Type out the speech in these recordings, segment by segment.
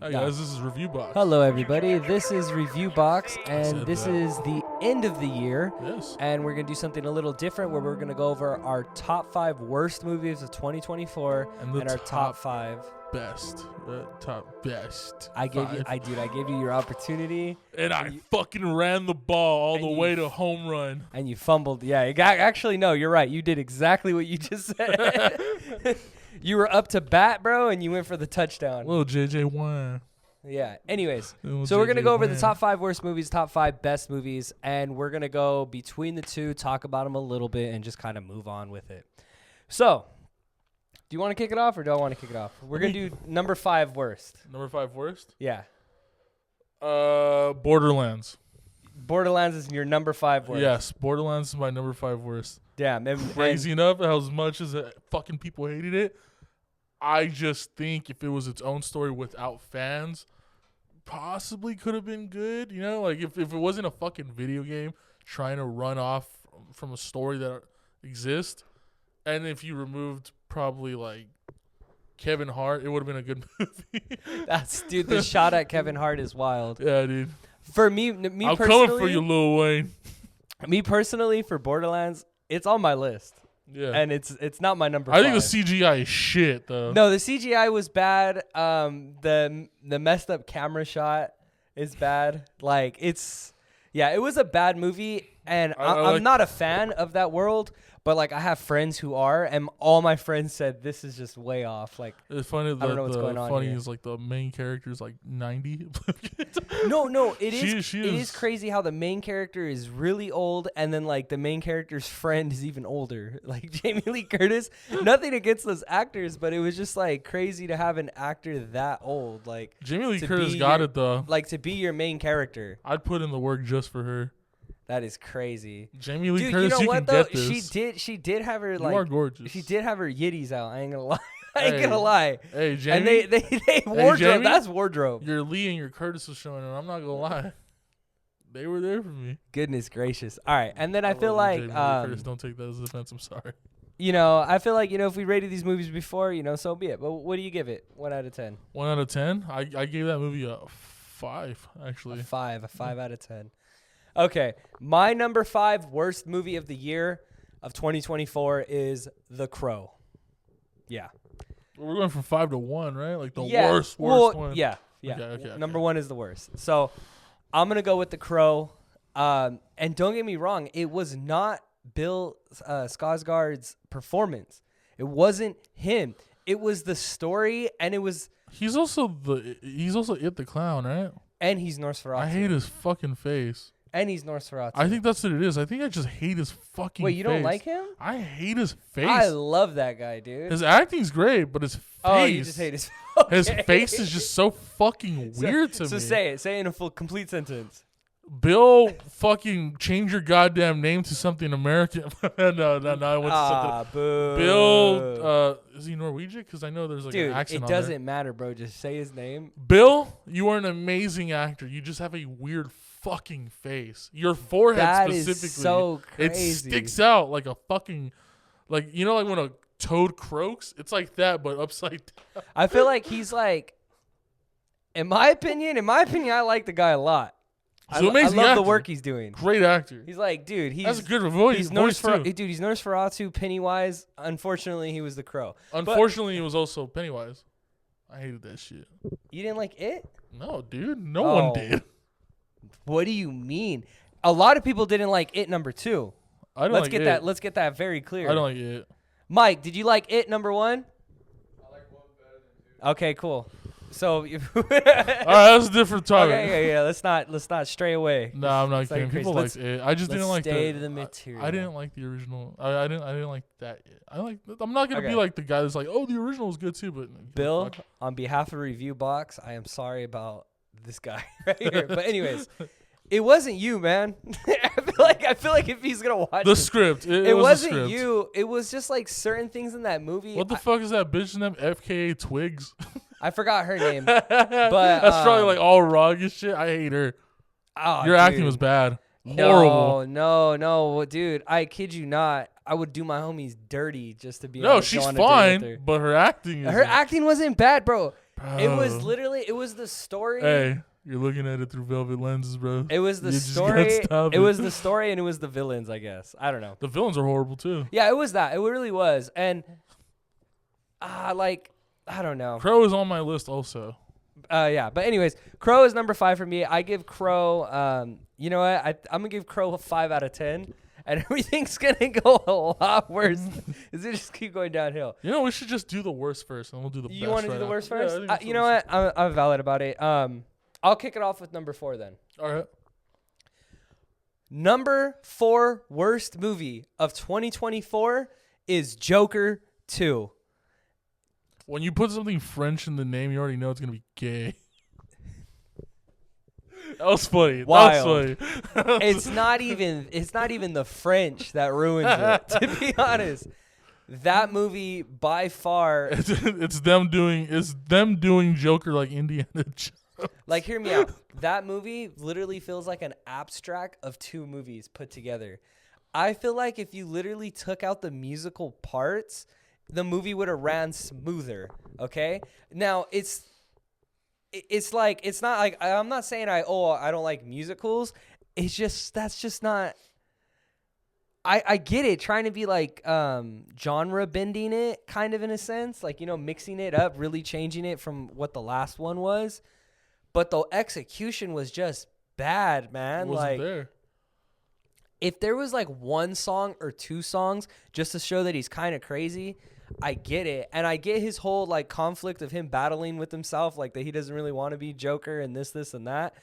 Hi guys, this is Reviewbox. Hello everybody, this is Reviewbox, and this is the end of the year. Yes. And we're going to do something a little different where we're going to go over our top 5 worst movies of 2024 And our top 5. Best. Top best. I gave you your opportunity. And I fucking ran the ball all the way to home run. And you fumbled. Yeah, actually, no, you're right. You did exactly what you just said. You were up to bat, bro, and you went for the touchdown. Little JJ1. Yeah. Anyways, Little so we're going to go over the JJ1. top 5 worst movies, top 5 best movies, and we're going to go between the two, talk about them a little bit, and just kind of move on with it. So, do you want to kick it off, or do I want to kick it off? We're going to do number 5 worst. Number 5 worst? Yeah. Borderlands. Borderlands is your number 5 worst. Yes, Borderlands is my number 5 worst. Damn. Crazy enough, as much as fucking people hated it, I just think if it was its own story without fans, possibly could have been good. You know, like if it wasn't a fucking video game trying to run off from a story that exists, and if you removed probably like Kevin Hart, it would have been a good movie. Dude, the shot at Kevin Hart is wild. Yeah, dude. For me I'm personally, coming for you, Lil Wayne. Me personally, for Borderlands, it's on my list. Yeah. And it's not my number 5. I think the CGI is shit, though. No, the CGI was bad. The messed up camera shot is bad. Like, it was a bad movie, and I'm not a fan of that world, but like I have friends who are, and all my friends said this is just way off. Like, It's funny that I don't know what's going on funny here. is like the main character is like 90. No, it is. She It is crazy how the main character is really old, and then like the main character's friend is even older. Like Jamie Lee Curtis. Nothing against those actors, but it was just like crazy to have an actor that old. Like Jamie Lee to Curtis be got your- it though. Like to be your main character. I'd put in the work just for her. That is crazy. Jamie Lee Dude, Curtis, you know you what can though? get this. She did have her You like are gorgeous. she did have her yitties out. I ain't gonna lie. I ain't Hey, gonna lie. Hey, Jamie. And they wardrobe. Jamie? That's wardrobe. Your Lee and your Curtis was showing, and I'm not gonna lie. They were there for me. Goodness gracious. All right, and then I feel love you, like Jamie Lee Curtis, don't take that as a defense. I'm sorry. I feel like if we rated these movies before, so be it. But what do you give it? 1 out of 10. 1 out of 10. I gave that movie a 5 actually. A 5 out of 10. Okay, my number 5 worst movie of the year of 2024 is The Crow. Yeah. We're going from 5 to 1, right? Like the Yeah. worst Well, one. Yeah. Okay. Number 1 is the worst. So I'm going to go with The Crow. And don't get me wrong, it was not Bill Skarsgård's performance. It wasn't him. It was the story, and it was... He's also It the Clown, right? And he's Nosferatu. I hate his fucking face. And he's Nosferatu. I think that's what it is. I think I just hate his fucking face. Wait, you don't like him? I hate his face. I love that guy, dude. His acting's great, but his face. Oh, you just hate his His okay. face is just so fucking weird to me. So say it in a complete sentence. Bill, fucking change your goddamn name to something American. no, I went to something. Boo. Bill, is he Norwegian? Because I know there's like Dude, an accent it on there. doesn't matter, bro. Just say his name. Bill, you are an amazing actor. You just have a weird fucking face. Your forehead That specifically. is so It crazy. sticks out like a fucking, like when a toad croaks? It's like that, but upside down. I feel like he's like, in my opinion, I like the guy a lot. He's an I amazing love actor. the work he's doing. Great actor. He's like, dude, That's a good voice. He's voice too. Dude, he's Nosferatu, Pennywise. Unfortunately, he was the Crow. Unfortunately, he was also Pennywise. I hated that shit. You didn't like it? No, dude. No one did. What do you mean? A lot of people didn't like it number 2. I don't Let's like get it. that. Let's get that very clear. I don't like it. Mike, did you like it number 1? I like 1 better than 2. Okay, cool. So, All right, that's a different topic. okay, yeah. Let's not stray away. No, I'm not It's like kidding. crazy. People liked it. I just didn't like stay the. to the material. I didn't like the original. I didn't like that. I'm not gonna Okay. be like the guy that's like, oh, the original was good too. But Bill, fuck. on behalf of Reviewbox, I am sorry about this guy right here. But anyways, it wasn't you, man. I feel like if he's gonna watch the this, script. It was wasn't the script. you. It was just like certain things in that movie. What the fuck is that bitch's name? FKA Twigs. I forgot her name. But that's probably like all wrong and shit. I hate her. Oh, Your acting dude. was bad. Horrible. No, dude. I kid you not. I would do my homies dirty just to be. No, able to she's go on a date with her. fine, but her acting is Her acting wasn't bad, bro. It was literally, it was the story. Hey, you're looking at it through velvet lenses, bro. It was the You just story. gotta stop It was the story, and it was the villains, I guess. I don't know. The villains are horrible too. Yeah, it was that. It really was. And like, I don't know. Crow is on my list also. Yeah, but anyways, Crow is number 5 for me. I give Crow. You know what? I'm gonna give Crow a 5 out of 10, and everything's gonna go a lot worse. Is it just keep going downhill? You know, we should just do the worst first, and we'll do the best. You want to do the worst first? Yeah, you know what? I'm valid about it. I'll kick it off with number 4 then. All right. Number 4 worst movie of 2024 is Joker 2. When you put something French in the name, you already know it's gonna be gay. That was funny. Wild. That was funny. It's not even the French that ruins it. To be honest, that movie by far. It's them doing Joker like Indiana Jones. Like, hear me out. That movie literally feels like an abstract of 2 movies put together. I feel like if you literally took out the musical parts, the movie would have ran smoother. Okay. Now it's like, it's not like, I'm not saying I don't like musicals. It's just, that's just not, I get it. Trying to be like, genre bending it kind of in a sense, like, you know, mixing it up, really changing it from what the last one was. But the execution was just bad, man. It wasn't there. If there was like 1 song or 2 songs just to show that he's kind of crazy, I get it. And I get his whole like conflict of him battling with himself, like that he doesn't really want to be Joker and this and that.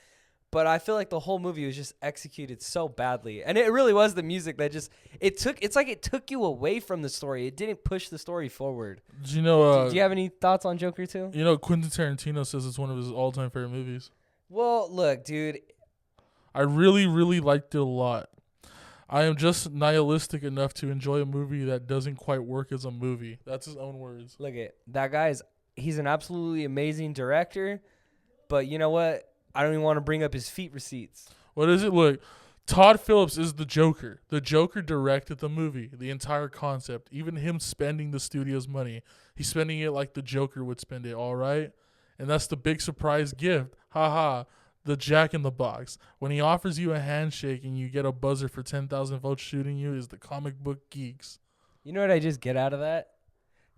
But I feel like the whole movie was just executed so badly. And it really was the music that just, it's like it took you away from the story. It didn't push the story forward. Do you know? Do you have any thoughts on Joker 2? You know, Quentin Tarantino says it's one of his all-time favorite movies. Well, look, dude. I really, really liked it a lot. I am just nihilistic enough to enjoy a movie that doesn't quite work as a movie. That's his own words. Look at that guy. He's an absolutely amazing director. But you know what? I don't even want to bring up his feet receipts. What is it? Look, Todd Phillips is the Joker. The Joker directed the movie, the entire concept, even him spending the studio's money. He's spending it like the Joker would spend it, all right? And that's the big surprise gift. Ha. The Jack in the Box. When he offers you a handshake and you get a buzzer for 10,000 votes shooting you is the comic book geeks. You know what I just get out of that?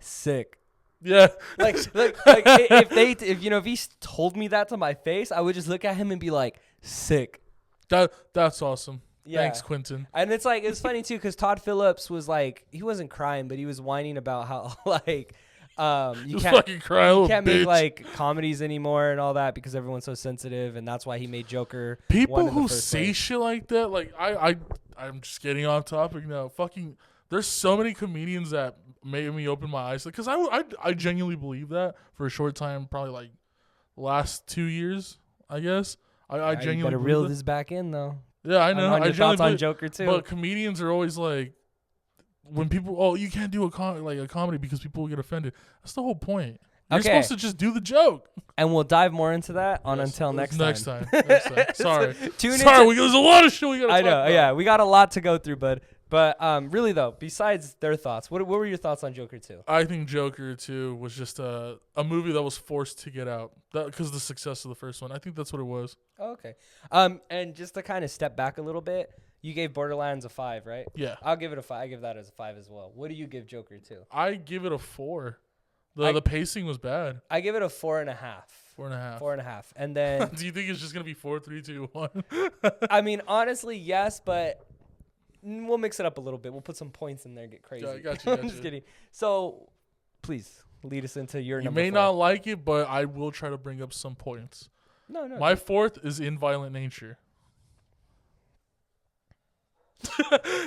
Sick. Yeah. like if he told me that to my face, I would just look at him and be like, sick. That's awesome. Yeah. Thanks, Quentin. And it's like, it's funny too, because Todd Phillips was like, he wasn't crying, but he was whining about how like, you can't make like comedies anymore and all that because everyone's so sensitive, and that's why he made Joker. People who say shit like that, like I'm just getting off topic now. Fucking, there's so many comedians that made me open my eyes because I genuinely believe that for a short time, probably like last 2 years, I guess. I genuinely better reel this back in though. Yeah, I know. On your thoughts on Joker too. But comedians are always like, when people, you can't do a comedy because people will get offended. That's the whole point. You're supposed to just do the joke. And we'll dive more into that until next time. Next time. Sorry. There's a lot of shit we got to talk about. Yeah, we got a lot to go through, bud. But really, though, besides their thoughts, what were your thoughts on Joker 2? I think Joker 2 was just a movie that was forced to get out because of the success of the first one. I think that's what it was. Oh, okay. And just to kind of step back a little bit, you gave Borderlands a 5, right? Yeah. I'll give it a 5. I give that as a 5 as well. What do you give Joker 2? I give it a 4. The pacing was bad. I give it a 4.5. 4.5. 4.5. And then... Do you think it's just going to be 4, 3, 2, 1? I mean, honestly, yes, but... We'll mix it up a little bit. We'll put some points in there and get crazy. Yeah, I got you. I'm just kidding. So, please, lead us into your number 4. You may not like it, but I will try to bring up some points. No. My 4th is In Violent Nature.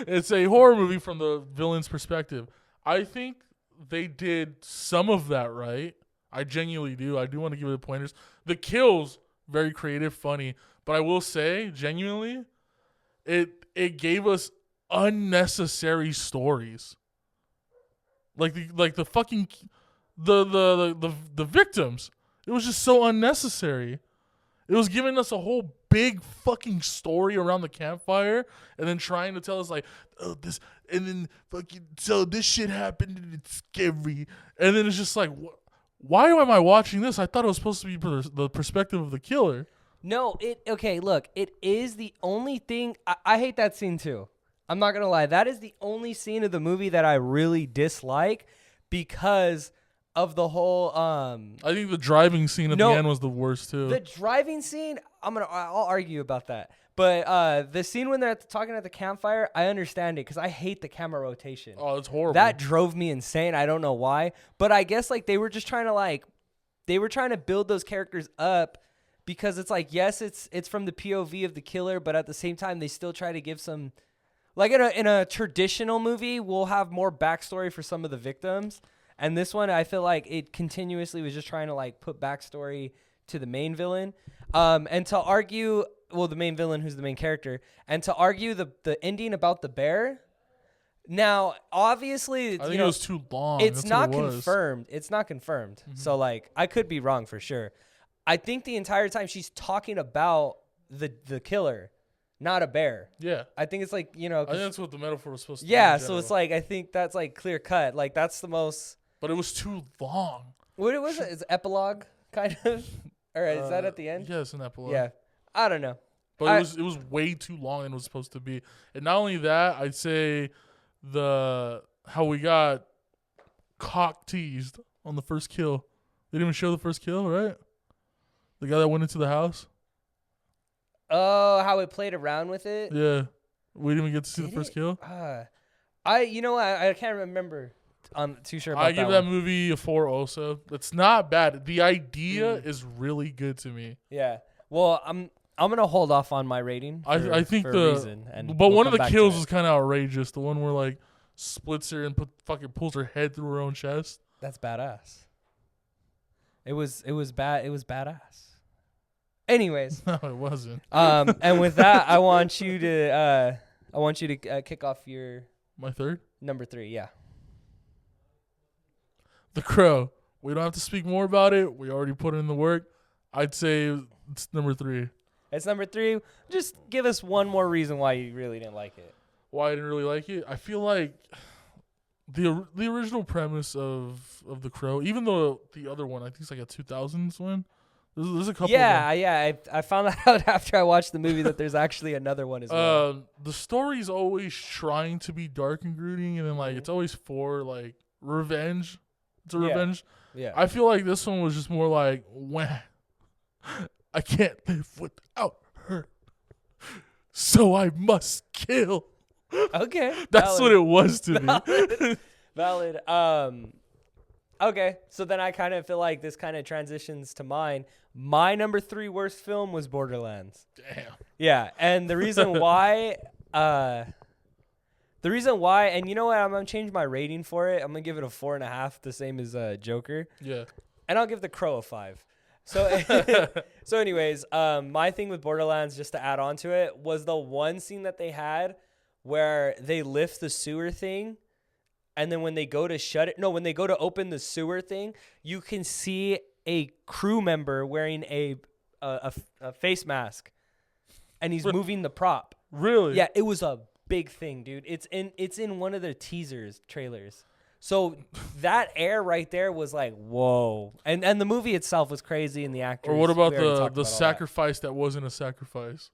It's a horror movie from the villain's perspective. I think they did some of that right. I genuinely do. I do want to give it pointers. The kills, very creative, funny. But I will say, genuinely, it gave us unnecessary stories. Like the fucking the victims. It was just so unnecessary. It was giving us a whole big fucking story around the campfire and then trying to tell us like, oh, this, and then fucking, so this shit happened and it's scary. And then it's just like, why am I watching this? I thought it was supposed to be the perspective of the killer. No, look, it is the only thing. I hate that scene too. I'm not going to lie. That is the only scene of the movie that I really dislike because of the whole. I think the driving scene at the end was the worst too. The driving scene, I'll argue about that. But the scene when they're talking at the campfire, I understand it because I hate the camera rotation. Oh, it's horrible. That drove me insane. I don't know why, but I guess like they were just trying to build those characters up because it's like yes, it's from the POV of the killer, but at the same time they still try to give some. Like in a traditional movie, we'll have more backstory for some of the victims, and this one I feel like it continuously was just trying to like put backstory to the main villain, and to argue. Well, the main villain, who's the main character, and to argue the ending about the bear. Now, obviously, I think it was too long. It's not confirmed. It's not confirmed. Mm-hmm. So, like, I could be wrong for sure. I think the entire time she's talking about the killer, not a bear. Yeah. I think it's like, I think that's what the metaphor was supposed to be. Yeah, so it's like, I think that's like clear cut. Like, that's the most. But it was too long. What was it? It's epilogue, kind of? Or is that at the end? Yeah, it's an epilogue. Yeah. I don't know. But it was way too long than it was supposed to be. And not only that, I'd say how we got cock teased on the first kill. They didn't even show the first kill, right? The guy that went into the house. Oh, how it played around with it? Yeah. We didn't even get to see the first kill. I can't remember. I'm too sure about that. I give that movie a 4 also. It's not bad. The idea is really good to me. Yeah. Well, I'm gonna hold off on my rating. I think for a reason, and but one of the kills was kind of outrageous. The one where like splits her and fucking pulls her head through her own chest. That's badass. It was bad. It was badass. Anyways. No, it wasn't. And with that, I want you to kick off your my third number 3. Yeah. The Crow. We don't have to speak more about it. We already put it in the work. I'd say it's number 3. It's number 3. Just give us one more reason why you really didn't like it. Why I didn't really like it? I feel like the original premise of The Crow, even though the other one, I think it's like a 2000s one. There's a couple. Yeah. I found that out after I watched the movie that there's actually another one as well. The story's always trying to be dark and brooding, and then like it's always for like revenge. It's a revenge. Yeah. I feel like this one was just more like, I can't live without her, so I must kill. Okay. That's what it was to me. Valid. Okay. So then I kind of feel like this kind of transitions to mine. My number 3 worst film was Borderlands. Damn. Yeah. And the reason why, and you know what? I'm going to change my rating for it. I'm going to give it a 4.5, the same as Joker. Yeah. And I'll give The Crow a 5. So anyways, my thing with Borderlands, just to add on to it, was the one scene that they had where they lift the sewer thing, and then when they go to open the sewer thing, you can see a crew member wearing a face mask, and he's moving the prop. Really? Yeah, it was a big thing, dude. It's in one of the trailers. So that air right there was like, whoa. And the movie itself was crazy, and the actors. Or what about the sacrifice that wasn't a sacrifice?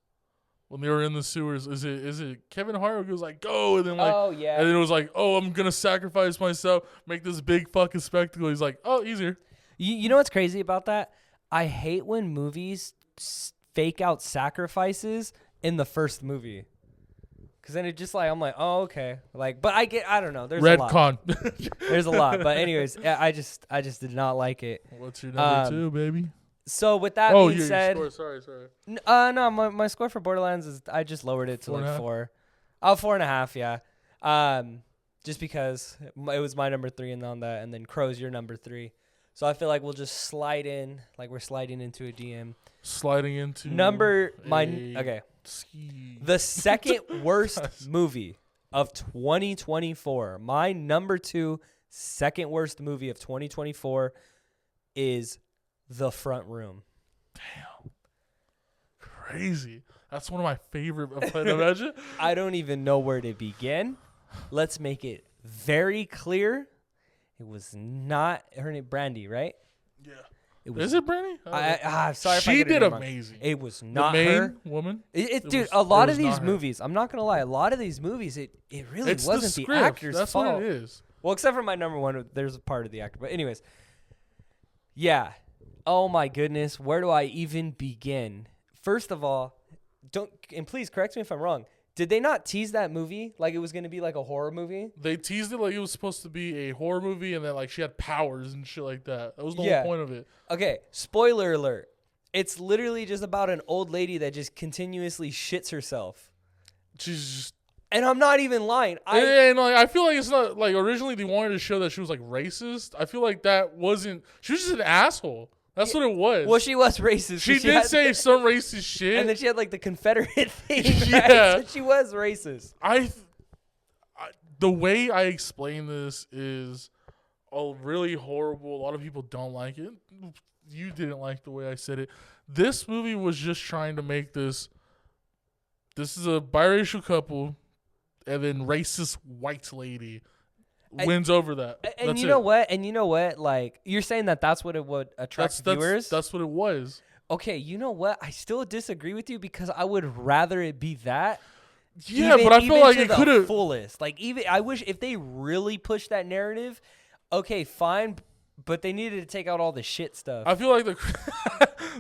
When they were in the sewers, is it Kevin Hart who goes like, go, and then like, oh yeah, and then it was like, oh, I'm gonna sacrifice myself, make this big fucking spectacle. He's like, oh, easier. You know what's crazy about that? I hate when movies fake out sacrifices in the first movie. Cause then it just like, I'm like, oh, okay. Like, but I don't know. There's a lot. Redcon. There's a lot. But anyways, I just did not like it. What's your number 2, baby? So with that being said, your score. Sorry. No, my score for Borderlands is I just lowered it to 4. 4.5, yeah. Just because it was my number 3 and on that, and then Crow's your number 3. So I feel like we'll just slide in, like we're sliding into a DM. Sliding into okay. The second worst movie of 2024. My number 2 second worst movie of 2024 is The Front Room. Damn. Crazy. That's one of my favorite. Imagine. I don't even know where to begin. Let's make it very clear. It was not her name, Brandy, right? Yeah. Is it Brandy? I'm sorry. She did amazing. It was not the main her woman. Dude, a lot of these movies. I'm not gonna lie. A lot of these movies, it really wasn't the actor's That's fault. what it is. Well, except for my number one, there's a part of the actor. But anyways, yeah. Oh my goodness, where do I even begin? First of all, please correct me if I'm wrong. Did they not tease that movie like it was going to be like a horror movie? They teased it like it was supposed to be a horror movie and that like she had powers and shit like that. That was the whole point of it. Okay, spoiler alert. It's literally just about an old lady that just continuously shits herself. She's just... And I'm not even lying. And like, I feel like it's not like originally they wanted to show that she was like racist. I feel like that wasn't... She was just an asshole. That's what it was. Well, she was racist. She did say some racist shit. And then she had like the Confederate thing, right? Yeah. So she was racist. The way I explain this is really horrible. A lot of people don't like it. You didn't like the way I said it. This movie was just trying to make this is a biracial couple and then racist white lady wins over that. And you know what? And you know what? Like, you're saying that's what it would attract viewers? That's what it was. Okay, you know what? I still disagree with you because I would rather it be that. Yeah, but I feel like it could have fullest. Like, even I wish if they really pushed that narrative, okay, fine, but they needed to take out all the shit stuff. I feel like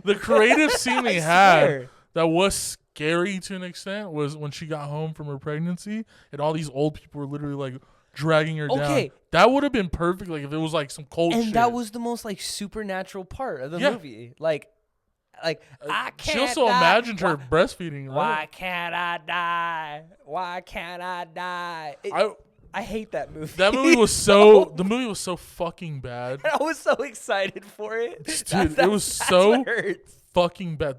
the creative scene they had that was scary to an extent was when she got home from her pregnancy and all these old people were literally like dragging her down. That would have been perfect, like if it was like some cold shit. And that was the most like supernatural part of the movie. Like I can't. She also imagined her breastfeeding. Right? Why can't I die? Why can't I die? I hate that movie. That movie was so. The movie was so fucking bad. I was so excited for it, dude. It was so fucking bad.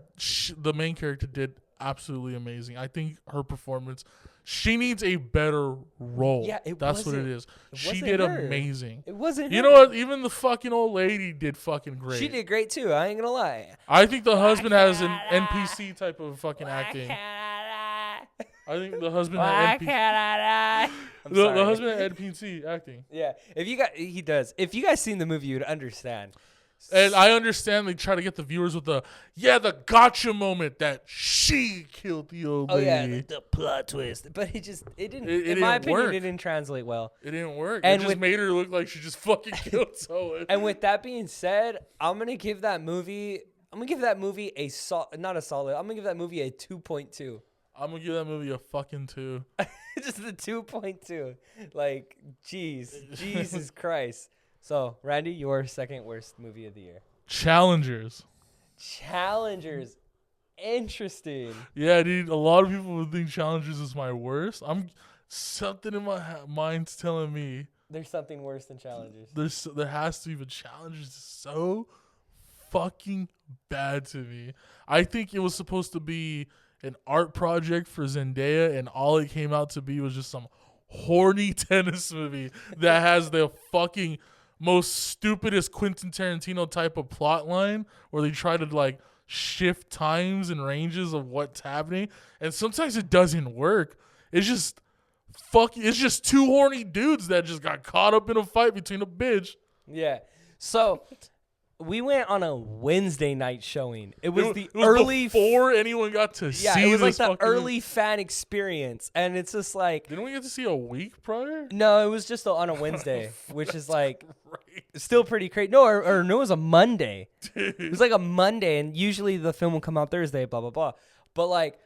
The main character did absolutely amazing. I think her performance. She needs a better role. Yeah, that's what it is. She did amazing. It wasn't her. You know what? Even the fucking old lady did fucking great. She did great too. I ain't gonna lie. I think the husband has an NPC type of fucking acting. I think the husband had NPC. The husband had NPC acting. Yeah, he does. If you guys seen the movie, you'd understand. And I understand they try to get the viewers with the gotcha moment that she killed the old lady. Oh yeah, the plot twist. But it didn't. In my opinion, it didn't translate well. It didn't work. And it just made her look like she just fucking killed someone. And with that being said, I'm gonna give that movie a not a solid. I'm gonna give that movie a 2.2. I'm gonna give that movie a fucking 2. Just a 2.2. Like, Jesus Christ. So, Randy, your second worst movie of the year. Challengers. Interesting. Yeah, dude. A lot of people would think Challengers is my worst. Something in my mind's telling me there's something worse than Challengers. There has to be, but Challengers is so fucking bad to me. I think it was supposed to be an art project for Zendaya, and all it came out to be was just some horny tennis movie that has the fucking most stupidest Quentin Tarantino type of plot line where they try to like shift times and ranges of what's happening, and sometimes it doesn't work. It's just two horny dudes that just got caught up in a fight between a bitch. Yeah. So we went on a Wednesday night showing. It was early before anyone got to see. Yeah, it was like the early fan experience, and it's just like. Didn't we get to see a week prior? No, it was just on a Wednesday, which is like still pretty crazy. No, or no, it was a Monday. Dude. It was like a Monday, and usually the film will come out Thursday. Blah blah blah, but like.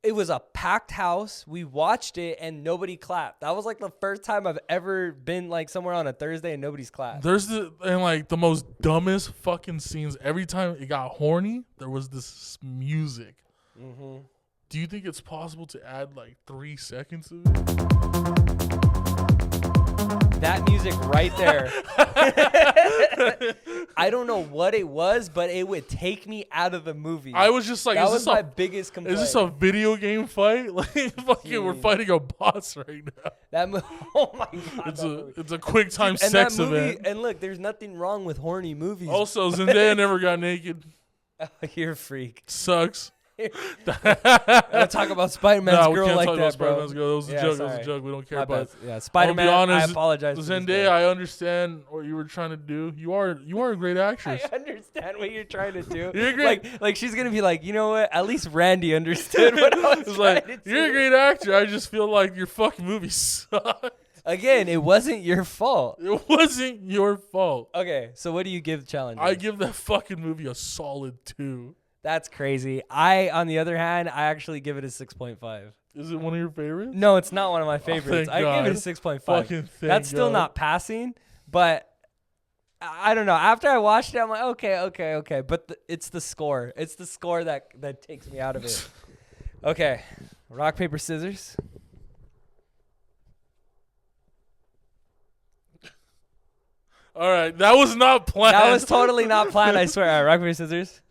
It was a packed house. We watched it and nobody clapped. That was like the first time I've ever been like somewhere on a Thursday and nobody's clapped. There's the most dumbest fucking scenes. Every time it got horny, there was this music. Mm-hmm. Do you think it's possible to add like 3 seconds of it? That music right there. I don't know what it was, but it would take me out of the movie. I was just like, that was my biggest complaint. Is this a video game fight? Like, fucking, we're fighting a boss right now. Oh my god! It's a quick time sex event. And look, there's nothing wrong with horny movies. Also, Zendaya never got naked. You're a freak. Sucks. Don't talk about Spider-Man's girl like that, bro. Spider-Man's girl. That was a joke. That was a joke. We don't care about it. Yeah, Spider-Man. I apologize. Zendaya, I understand what you were trying to do. You are a great actress. I understand what you're trying to do. You're great. Like she's gonna be like, you know what? At least Randy understood what I was trying to do. You're a great actor. I just feel like your fucking movie sucked. Again, it wasn't your fault. It wasn't your fault. Okay, so what do you give Challenger? I give that fucking movie a solid 2. That's crazy. On the other hand, I actually give it a 6.5. Is it one of your favorites? No, it's not one of my favorites. I give it a 6.5. That's still not passing, but I don't know. After I watched it, I'm like, okay. But it's the score. It's the score that takes me out of it. Okay, rock, paper, scissors. All right, that was not planned. That was totally not planned, I swear. All right, rock, paper, scissors.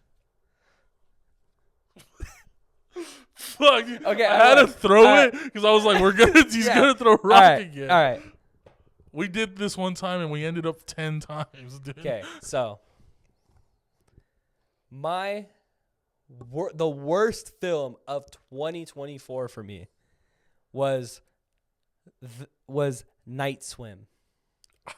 Fuck. Okay, I had to throw it because I was like, he's gonna throw rock again. All right. We did this one time and we ended up 10 times, dude. Okay, so the worst film of 2024 for me was Night Swim.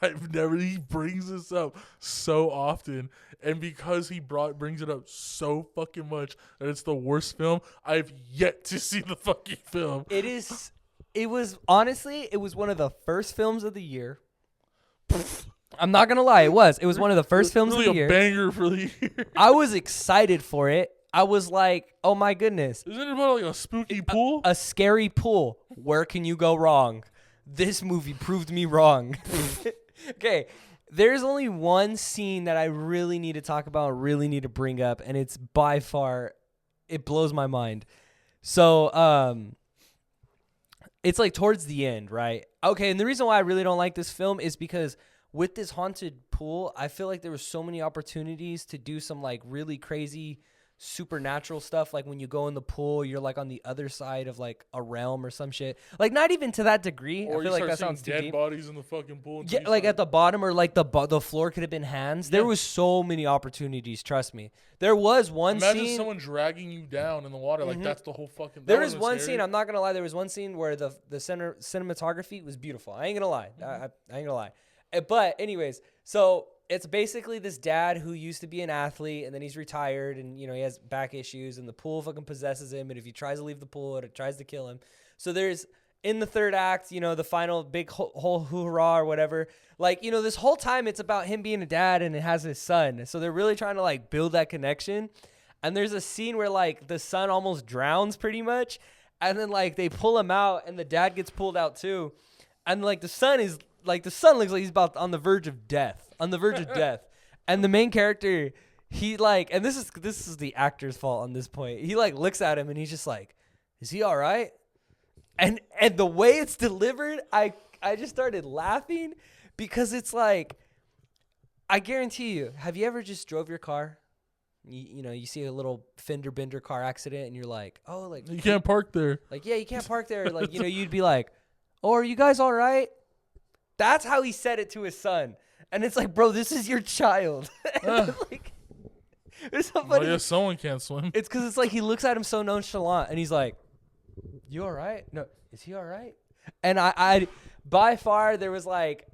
He brings this up so often, and because he brings it up so fucking much that it's the worst film, I've yet to see the fucking film. It was honestly one of the first films of the year. I'm not gonna lie, it was one of the first films of the year. A banger for the year. I was excited for it. I was like, oh my goodness. Isn't it about like a spooky pool? A scary pool. Where can you go wrong? This movie proved me wrong. Okay, there's only one scene that I really need to talk about, really need to bring up, and it's by far, it blows my mind. So, it's like towards the end, right? Okay, and the reason why I really don't like this film is because with this haunted pool, I feel like there were so many opportunities to do some like really crazy supernatural stuff. Like when you go in the pool, you're like on the other side of like a realm or some shit. Like not even to that degree. Or I feel like that sounds too dead deep. Bodies in the fucking pool. Yeah, like at the bottom, or like the floor could have been hands. There was so many opportunities. Trust me. There was one scene. Imagine someone dragging you down in the water. Like that's the whole fucking. There was one scene. I'm not gonna lie. There was one scene where the cinematography was beautiful. I ain't gonna lie. I ain't gonna lie. But anyways, so it's basically this dad who used to be an athlete and then he's retired and, you know, he has back issues and the pool fucking possesses him. And if he tries to leave the pool, it tries to kill him. So there's in the third act, you know, the final big whole hoorah or whatever. Like, you know, this whole time it's about him being a dad and it has his son. So they're really trying to like build that connection. And there's a scene where like the son almost drowns pretty much. And then like they pull him out and the dad gets pulled out too. And like the son looks like he's about on the verge of death. And the main character, he like, and this is the actor's fault on this point. He like looks at him and he's just like, is he all right? And the way it's delivered, I just started laughing because it's like, I guarantee you, have you ever just drove your car? You know, you see a little fender bender car accident and you're like, oh, like. You can't park there. Like, yeah, you can't park there. Like, you know, you'd be like, oh, are you guys all right? That's how he said it to his son. And it's like, bro, this is your child. Like, it's so funny. Well, yeah, someone can't swim. It's because it's like he looks at him so nonchalant, and he's like, "You all right? No, is he all right?" And I by far, there was like,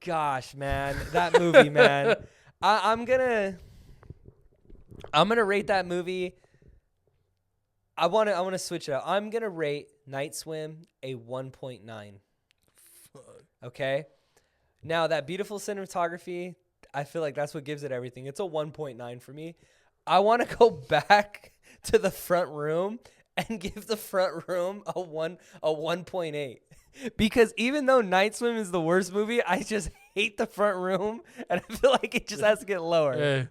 gosh, man, that movie, man. I'm gonna rate that movie. I wanna switch it out. I'm gonna rate Night Swim a 1.9. Okay. Now, that beautiful cinematography, I feel like that's what gives it everything. It's a 1.9 for me. I want to go back to the front room and give the front room a 1.8. Because even though Night Swim is the worst movie, I just hate the front room, and I feel like it just has to get lower. Hey,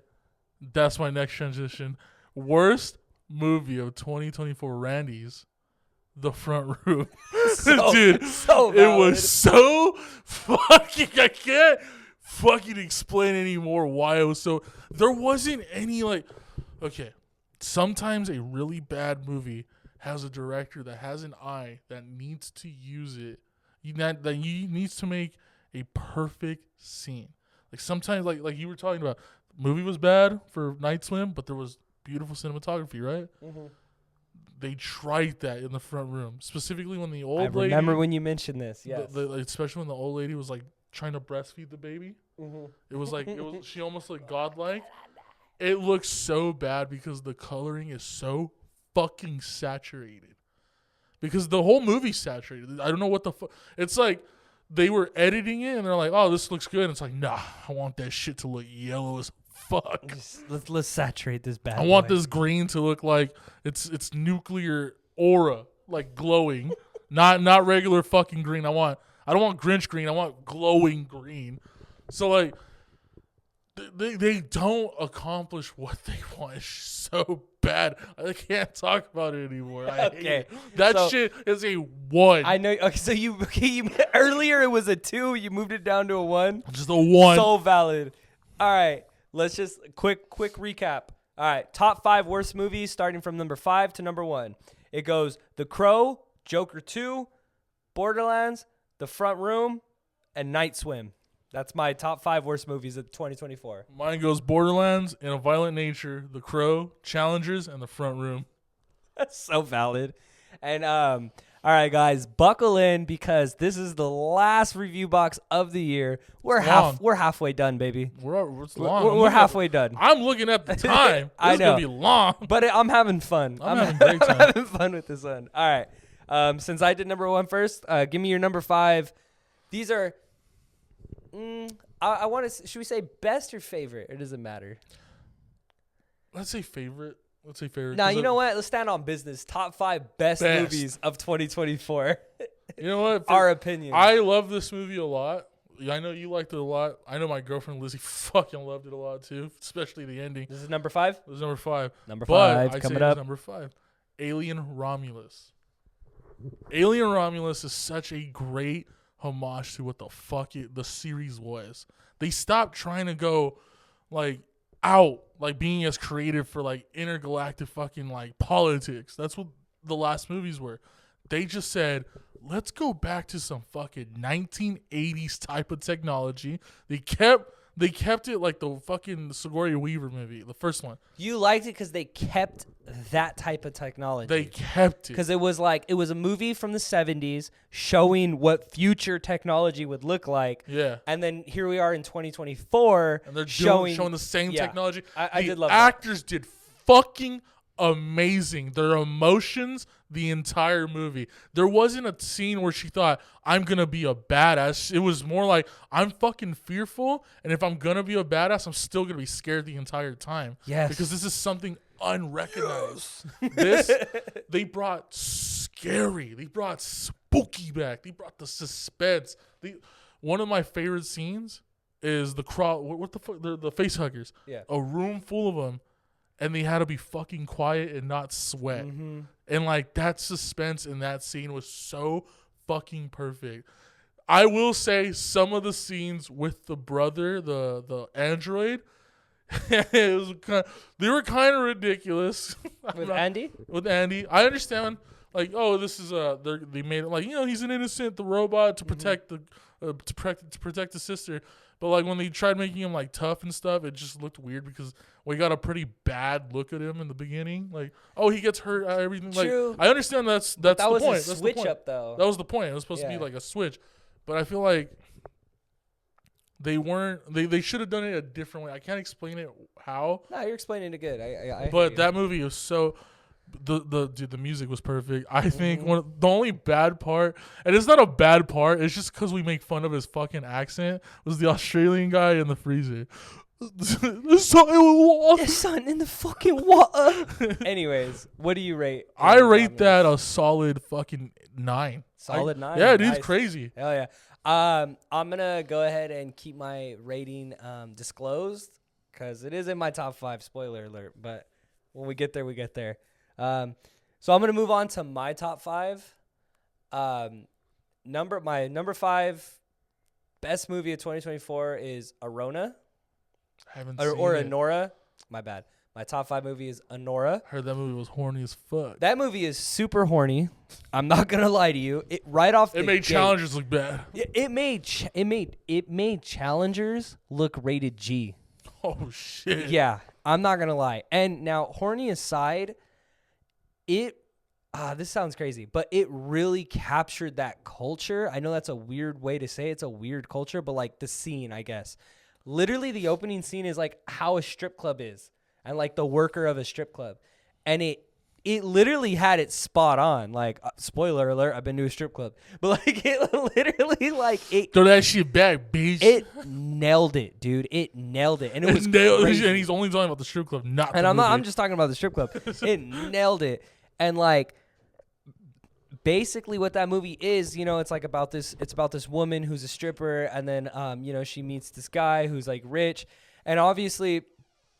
that's my next transition. Worst movie of 2024, Randy's. The front room. Dude, so it was so fucking, I can't fucking explain anymore why it was so, there wasn't any like, okay, sometimes a really bad movie has a director that has an eye that needs to use it, that needs to make a perfect scene. Like sometimes, like you were talking about, the movie was bad for Night Swim, but there was beautiful cinematography, right? Mm-hmm. They tried that in the front room, specifically when the old lady. I remember when you mentioned this. Yes, especially when the old lady was like trying to breastfeed the baby. Mm-hmm. It was like she almost like godlike. It looks so bad because the coloring is so fucking saturated. Because the whole movie's saturated. I don't know what the fuck. It's like they were editing it and they're like, "Oh, this looks good." And it's like, "Nah, I want that shit to look yellow as fuck. Let's saturate this bad. I want this green to look like it's nuclear aura, like glowing, not regular fucking green. I don't want Grinch green. I want glowing green." So like. They don't accomplish what they want. It's so bad. I can't talk about it anymore. Okay, that shit is a 1. I know. Okay, so you earlier it was a 2. You moved it down to a 1. Just a 1. So valid. All right, let's just quick recap. All right, top 5 worst movies, starting from number 5 to number 1. It goes The Crow, Joker 2, Borderlands, The Front Room, and Night Swim. That's my top 5 worst movies of 2024. Mine goes Borderlands, In a Violent Nature, The Crow, Challengers, and The Front Room. That's so valid. And all right, guys, buckle in because this is the last review box of the year. We're halfway done, baby. It's long. We're halfway done. I'm looking at the time. I know. It's gonna be long, but I'm having fun. I'm having great time. I'm having fun with this one. All right. Since I did number 1 first, give me your number 5. These are. I want to. Should we say best or favorite? It doesn't matter. Let's say favorite. Nah, you know what? Let's stand on business. Top 5 best movies of 2024. You know what? Our opinion. I love this movie a lot. I know you liked it a lot. I know my girlfriend Lizzie fucking loved it a lot too, especially the ending. This is number 5? It was number 5. Number 5 coming up. Number 5. Alien Romulus. Alien Romulus is such a great homage to what the fuck the series was. They stopped trying to go like out, like being as creative for like intergalactic fucking like politics. That's what the last movies were. They just said, let's go back to some fucking 1980s type of technology. They kept it like the fucking Sigourney Weaver movie, the first one. You liked it because they kept that type of technology. They kept it. Because it was a movie from the 70s showing what future technology would look like. Yeah. And then here we are in 2024. And they're showing the same technology. I did love that. Actors did fucking amazing. Their emotions the entire movie. There wasn't a scene where she thought, I'm going to be a badass. It was more like, I'm fucking fearful, and if I'm going to be a badass, I'm still going to be scared the entire time. Yes. Because this is something unrecognized. Yes. They brought scary. They brought spooky back. They brought the suspense. One of my favorite scenes is the crowd. What the fuck? The face huggers. Yeah. A room full of them. And they had to be fucking quiet and not sweat. Mm-hmm. And, like, that suspense in that scene was so fucking perfect. I will say some of the scenes with the brother, the android, they were kind of ridiculous. With Andy? With Andy. I understand, like, oh, this is, they made it, like, he's an innocent, the robot, to protect to protect the sister. But, like, when they tried making him, like, tough and stuff, it just looked weird because we got a pretty bad look at him in the beginning. Like, oh, he gets hurt, everything. True. Like, I understand that's the point. That was a switch up, though. That was the point. It was supposed to be, like, a switch. But I feel like they weren't – they should have done it a different way. I can't explain it how. No, you're explaining it good. I but that movie was so – the music was perfect. I think the only bad part, and it's not a bad part, it's just because we make fun of his fucking accent, was the Australian guy in the freezer. The sun in the fucking water. Anyways, what do you rate? I rate that a solid fucking 9. Solid 9? Yeah, dude's crazy. Hell yeah. I'm going to go ahead and keep my rating disclosed because it is in my top 5, spoiler alert, but when we get there, we get there. So I'm going to move on to my top 5. My number 5 best movie of 2024 is Arona. I haven't seen it. Anora. My bad. My top 5 movie is Anora. Heard that movie was horny as fuck. That movie is super horny. I'm not going to lie to you. It made Challengers look bad. It made Challengers look rated G. Oh shit. Yeah. I'm not gonna lie. And now, horny aside, this sounds crazy, but it really captured that culture. I know that's a weird way to say it's a weird culture, but like the scene, I guess. Literally, the opening scene is like how a strip club is, and like the worker of a strip club, and it literally had it spot on. Like, spoiler alert, I've been to a strip club, but like it literally like it. Throw that shit back, bitch. It nailed it, dude. It nailed it, and it was crazy. And he's only talking about the strip club, not. And the I'm movie. not. I'm just talking about the strip club. It nailed it, and like. Basically what that movie is, you know, it's like about this woman who's a stripper, and then you know, she meets this guy who's like rich, and obviously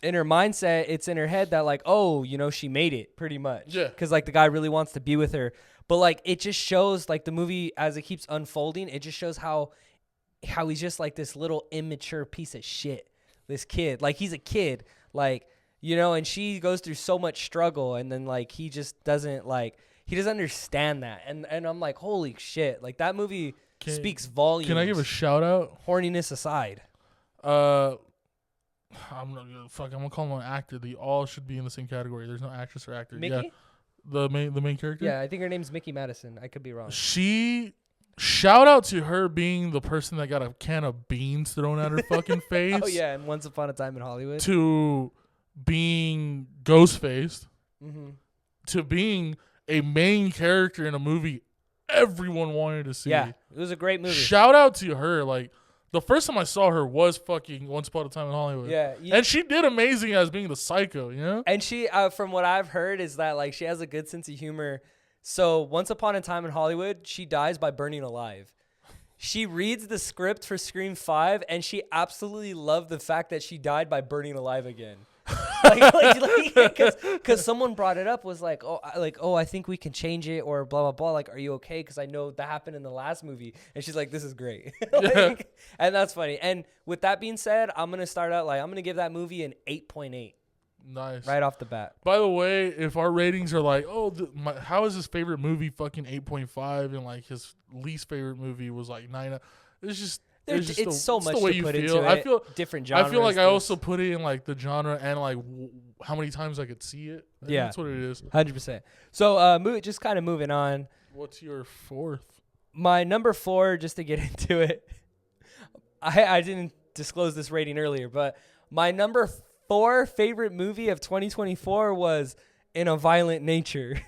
in her mindset it's in her head that like, oh, you know, she made it pretty much, yeah, because like the guy really wants to be with her. But like it just shows, like the movie as it keeps unfolding, it just shows how he's just like this little immature piece of shit, this kid, like he's a kid, like, you know, and she goes through so much struggle, and then like he just doesn't like, he doesn't understand that. And I'm like, holy shit. Like, that movie speaks volumes. Can I give a shout out? Horniness aside. I'm gonna call him an actor. They all should be in the same category. There's no actress or actor. Mickey? Yeah. The main character? Yeah, I think her name's Mickey Madison. I could be wrong. Shout out to her being the person that got a can of beans thrown at her fucking face. Oh, yeah, and Once Upon a Time in Hollywood. To being ghost-faced. Mm-hmm. To being a main character in a movie everyone wanted to see. Yeah, it was a great movie. Shout out to her. Like, the first time I saw her was fucking Once Upon a Time in Hollywood. Yeah. And she did amazing as being the psycho, you know? And she, from what I've heard, is that, like, she has a good sense of humor. So, Once Upon a Time in Hollywood, she dies by burning alive. She reads the script for Scream 5, and she absolutely loved the fact that she died by burning alive again. Because someone brought it up, was like, oh, I think we can change it, or blah blah blah. Like, are you okay? Because I know that happened in the last movie, and she's like, this is great. And that's funny. And with that being said, I'm gonna start out like, I'm gonna give that movie an 8.8. Nice. Right off the bat. By the way, if our ratings are like, oh, how is his favorite movie fucking 8.5, and like his least favorite movie was like 9, it's just. It's so much the way to you put feel. into I it. feel different genres. I feel like I also put it in like the genre and like how many times I could see it. Yeah, that's what it is. 100%. So, just kind of moving on. What's your fourth? My number 4, just to get into it. I didn't disclose this rating earlier, but my number 4 favorite movie of 2024 was In a Violent Nature.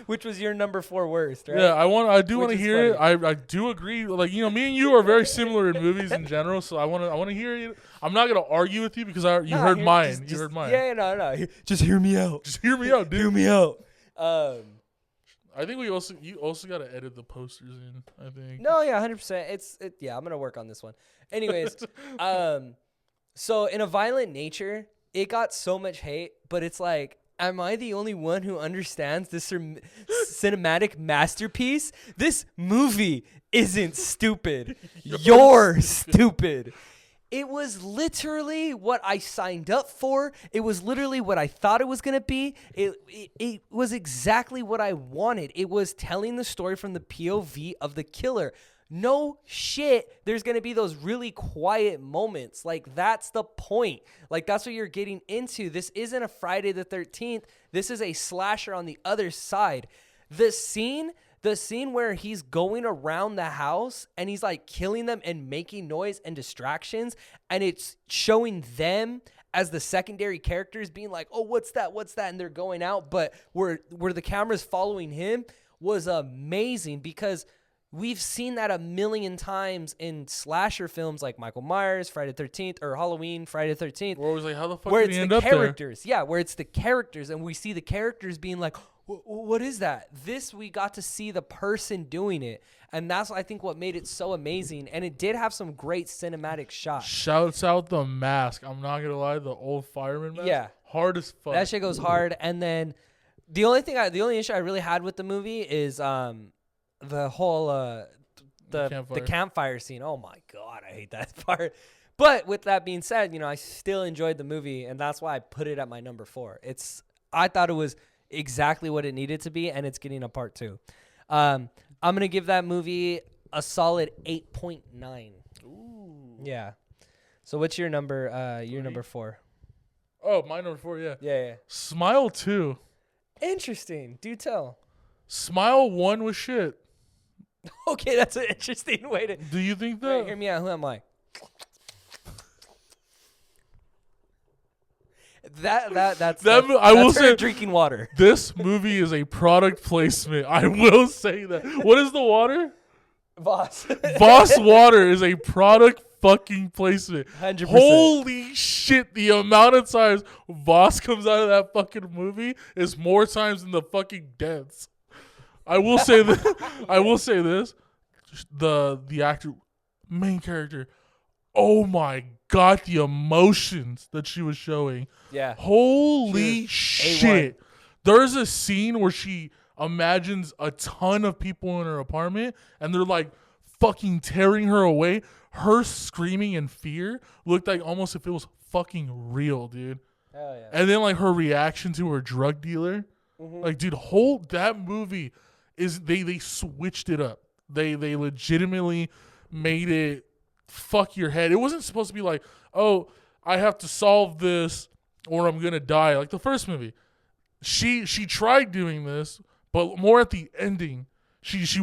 Which was your number 4 worst, right? Yeah, I do want to hear it. I do agree. Like, you know, me and you are very similar in movies in general, so I want to hear you. I'm not gonna argue with you because you heard mine. You heard mine. Yeah, no. Just hear me out. Just hear me out, dude. Hear me out. I think you also got to edit the posters in, I think. No, yeah, 100%. Yeah, I'm going to work on this one. Anyways, so In a Violent Nature, it got so much hate, but it's like, am I the only one who understands this cinematic masterpiece? This movie isn't stupid. You're stupid. It was literally what I signed up for. It was literally what I thought it was going to be. It was exactly what I wanted. It was telling the story from the POV of the killer. No shit, there's going to be those really quiet moments. Like, that's the point. Like, that's what you're getting into. This isn't a Friday the 13th. This is a slasher on the other side. The scene where he's going around the house and he's like killing them and making noise and distractions, and it's showing them as the secondary characters being like, oh, what's that? And they're going out, but where the camera's following him was amazing, because we've seen that a million times in slasher films like Michael Myers, Friday the 13th, or Halloween, Friday the 13th. Where it was like, how the fuck where did it's he end the up characters. there? Yeah, where it's the characters, and we see the characters being like, what is that? This, we got to see the person doing it. And that's, I think, what made it so amazing. And it did have some great cinematic shots. Shouts out The Mask. I'm not going to lie, the old fireman mask. Yeah. Hard as fuck. That shit goes hard. And then the only issue I really had with the movie is the whole the campfire scene. Oh my God, I hate that part. But with that being said, you know, I still enjoyed the movie, and that's why I put it at my number 4. I thought it was exactly what it needed to be, and it's getting a part 2. I'm gonna give that movie a solid 8.9. Ooh. Yeah. So what's your number? Your number 4? Oh, my number 4, yeah. Yeah. Smile 2. Interesting. Do tell. Smile 1 was shit. Okay, that's an interesting way to. Do you think that? Wait, hear me out. Who am I? That's I will say drinking water. This movie is a product placement. I will say that. What is the water? Voss. Voss water is a product fucking placement. 100%. Holy shit, the amount of times Voss comes out of that fucking movie is more times than the fucking deaths. I will say this. I will say this. The actor, main character, oh my god, the emotions that she was showing. Yeah. Holy shit. There's a scene where she imagines a ton of people in her apartment and they're like fucking tearing her away. Her screaming in fear looked like almost if it was fucking real, dude. Hell yeah. And then like her reaction to her drug dealer. Mm-hmm. Like, dude, that movie is they switched it up. They legitimately made it fuck your head. It wasn't supposed to be like, oh, I have to solve this or I'm gonna die. Like the first movie. She tried doing this, but more at the ending. She's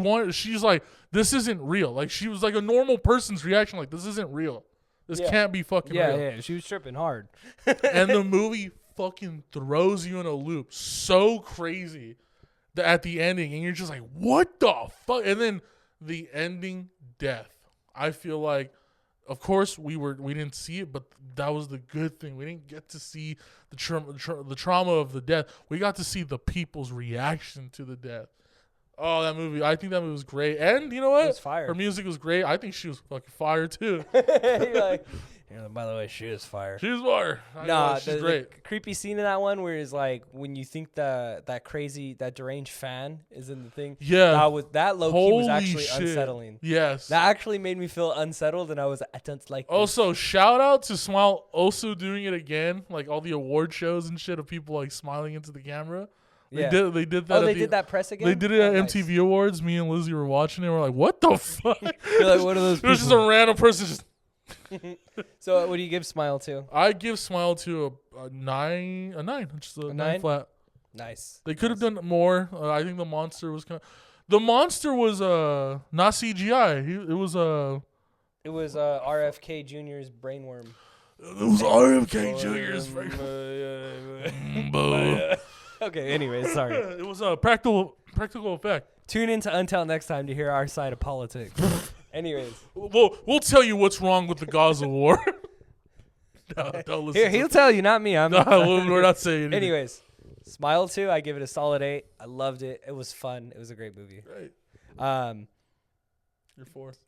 like, this isn't real. Like she was like a normal person's reaction, like this isn't real. This can't be fucking real. Yeah, she was tripping hard. And the movie fucking throws you in a loop so crazy that at the ending, and you're just like, what the fuck? And then the ending death. I feel like, of course, we didn't see it, but that was the good thing. We didn't get to see the trauma of the death. We got to see the people's reaction to the death. Oh, that movie! I think that movie was great, and you know what? It was fire. Her music was great. I think she was fucking fire too. You're like, by the way, she was fire. She was fire. She's great. The creepy scene in that one where it's like when you think that deranged fan is in the thing. Yeah, that low key was actually unsettling. Yes, that actually made me feel unsettled, and I don't like. Also, shout out to Smile also doing it again, like all the award shows and shit of people like smiling into the camera. They did that. Oh, they did that press again? They did it at MTV Awards. Me and Lizzie were watching it. We're like, what the fuck? You're like, what are those people? It was just a random person just... So what do you give Smile to? I give Smile to a 9. A 9. Just a 9 flat. Nice. They could have done more. I think the monster was kind of... The monster was not CGI. It was RFK Jr.'s brainworm. It was RFK Jr.'s brainworm. Okay, anyways, sorry. It was a practical effect. Tune in to Untel next time to hear our side of politics. Anyways. We'll tell you what's wrong with the Gaza war. Don't listen. He'll tell you, not me. We're not saying anything. Anyways, Smile 2, I give it a solid 8. I loved it. It was fun. It was a great movie. Right. Your 4th.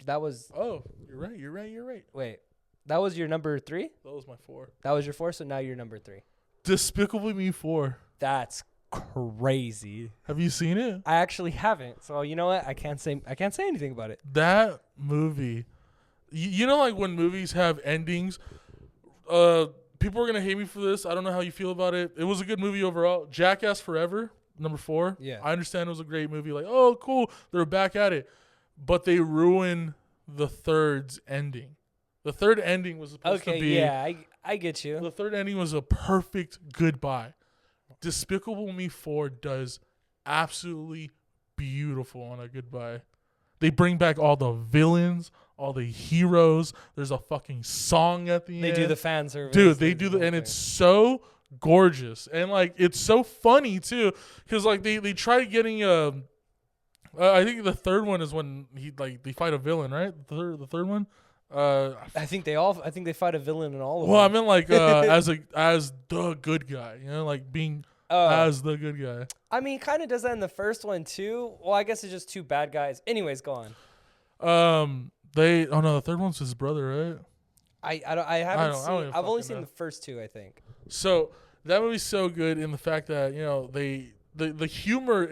That was... Oh, you're right. Wait, that was your number 3? That was my 4. That was your 4, so now you're number 3. Despicable Me 4. That's crazy. Have you seen it? I actually haven't. So you know what? I can't say anything about it. That movie, you know, like when movies have endings, people are gonna hate me for this. I don't know how you feel about it. It was a good movie overall. Jackass Forever, number 4. Yeah, I understand it was a great movie. Like, oh, cool, they're back at it, but they ruined the third's ending. The third ending was supposed to be... yeah, I get you. The third ending was a perfect goodbye. Despicable Me 4 does absolutely beautiful on a goodbye. They bring back all the villains, all the heroes. There's a fucking song at the end. They do the fan service. Dude, they do and it's so gorgeous. And, like, it's so funny, too, because, like, they try getting... I think the third one is when they fight a villain, right? The third one? I think they fight a villain in all of them. Well, I meant like as the good guy, you know, like being as the good guy. I mean, kind of does that in the first one too. Well, I guess it's just 2 bad guys. Anyways, go on. The third one's his brother, right? I haven't seen. I've only seen the first 2, I think. So that movie's so good in the fact that, you know, the humor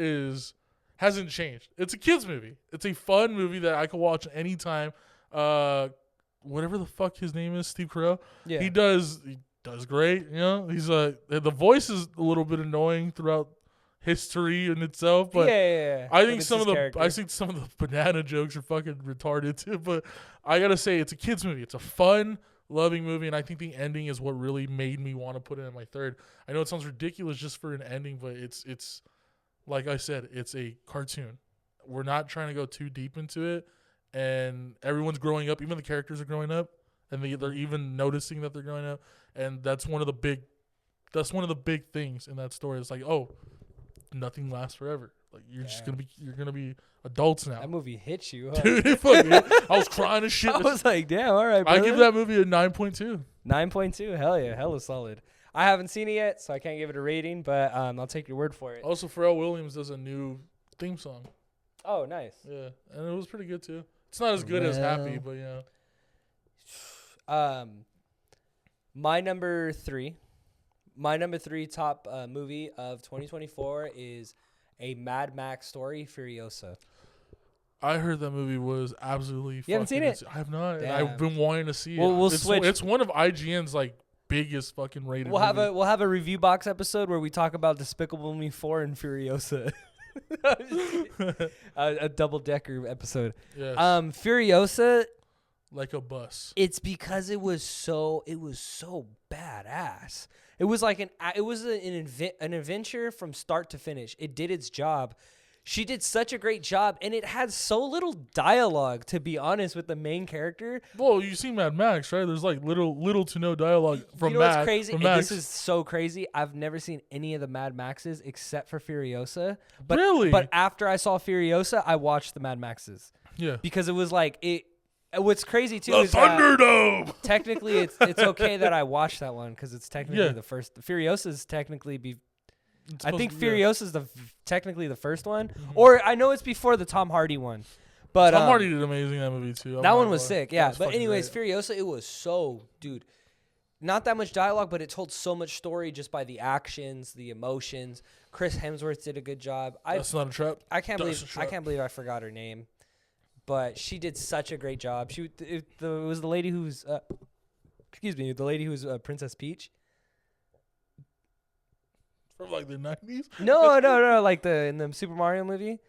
hasn't changed. It's a kids movie. It's a fun movie that I could watch anytime. Whatever the fuck his name is, Steve Carell. Yeah. He does great, you know. He's the voice is a little bit annoying throughout history in itself, but yeah. I think some of the banana jokes are fucking retarded too, but I got to say it's a kids movie. It's a fun loving movie, and I think the ending is what really made me want to put it in my third. I know it sounds ridiculous just for an ending, but it's like I said, it's a cartoon. We're not trying to go too deep into it, and everyone's growing up. Even the characters are growing up, and they're even noticing that they're growing up, and that's one of the big things in that story. It's like, oh, nothing lasts forever. Like you're gonna be adults now. That movie hit you, huh? Dude, it fucking hit. I was crying as shit. I was like, damn, all right, brother. I give that movie a 9.2. 9.2, hell yeah, hella solid. I haven't seen it yet, so I can't give it a rating, but I'll take your word for it. Also, Pharrell Williams does a new theme song. Oh, nice. Yeah, and it was pretty good too. It's not as good as Happy, but My number three top movie of 2024 is a Mad Max story, Furiosa. I heard that movie was absolutely. You haven't seen it? I have not. Damn. I've been wanting to see it. We'll switch. It's one of IGN's like biggest fucking rated. We'll have a Reviewbox episode where we talk about Despicable Me 4 and Furiosa. A double decker episode. Yes. Furiosa, like a bus. it's because it was so badass. It was like an adventure from start to finish. It did its job. She did such a great job, and it had so little dialogue, to be honest, with the main character. Well, you see Mad Max, right? There's like little to no dialogue from You know Max. what's crazy? From And Max. this is so crazy. I've never seen any of the Mad Maxes except for Furiosa. But, Really? But after I saw Furiosa, I watched the Mad Maxes Yeah. because it was like it. What's crazy too The is that Thunderdome. technically it's okay that I watched that one because it's technically Yeah. the first. Furiosa is technically It's I think supposed to be- Furiosa is technically the first one, or I know it's before the Tom Hardy one. But Tom Hardy did amazing in that movie too. I'm that not one gonna was lie. sick, That yeah. was But fucking anyways, great. Furiosa, it was so, dude, not that much dialogue, but it told so much story just by the actions, the emotions. Chris Hemsworth did a good job. That's not a trap. I can't That's a trap. believe I forgot her name, but she did such a great job. It was the lady who's the lady who's Princess Peach. From like the 90s. No, like in the Super Mario movie.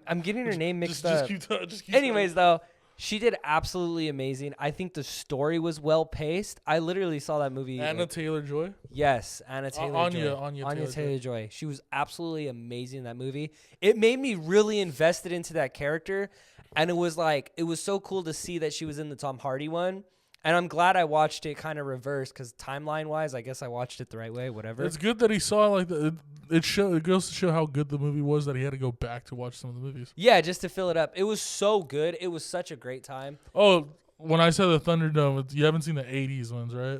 I'm getting her name mixed up. Just keep Anyways, though, she did absolutely amazing. I think the story was well paced. I literally saw that movie. Anna Taylor-Joy. Yes, Anya Taylor-Joy. She was absolutely amazing in that movie. It made me really invested into that character, and it was so cool to see that she was in the Tom Hardy one. And I'm glad I watched it kind of reversed because timeline-wise, I guess I watched it the right way, whatever. It's good that he saw like it goes to show how good the movie was that he had to go back to watch some of the movies. Yeah, just to fill it up. It was so good. It was such a great time. Oh, when I said the Thunderdome, you haven't seen the 80s ones, right?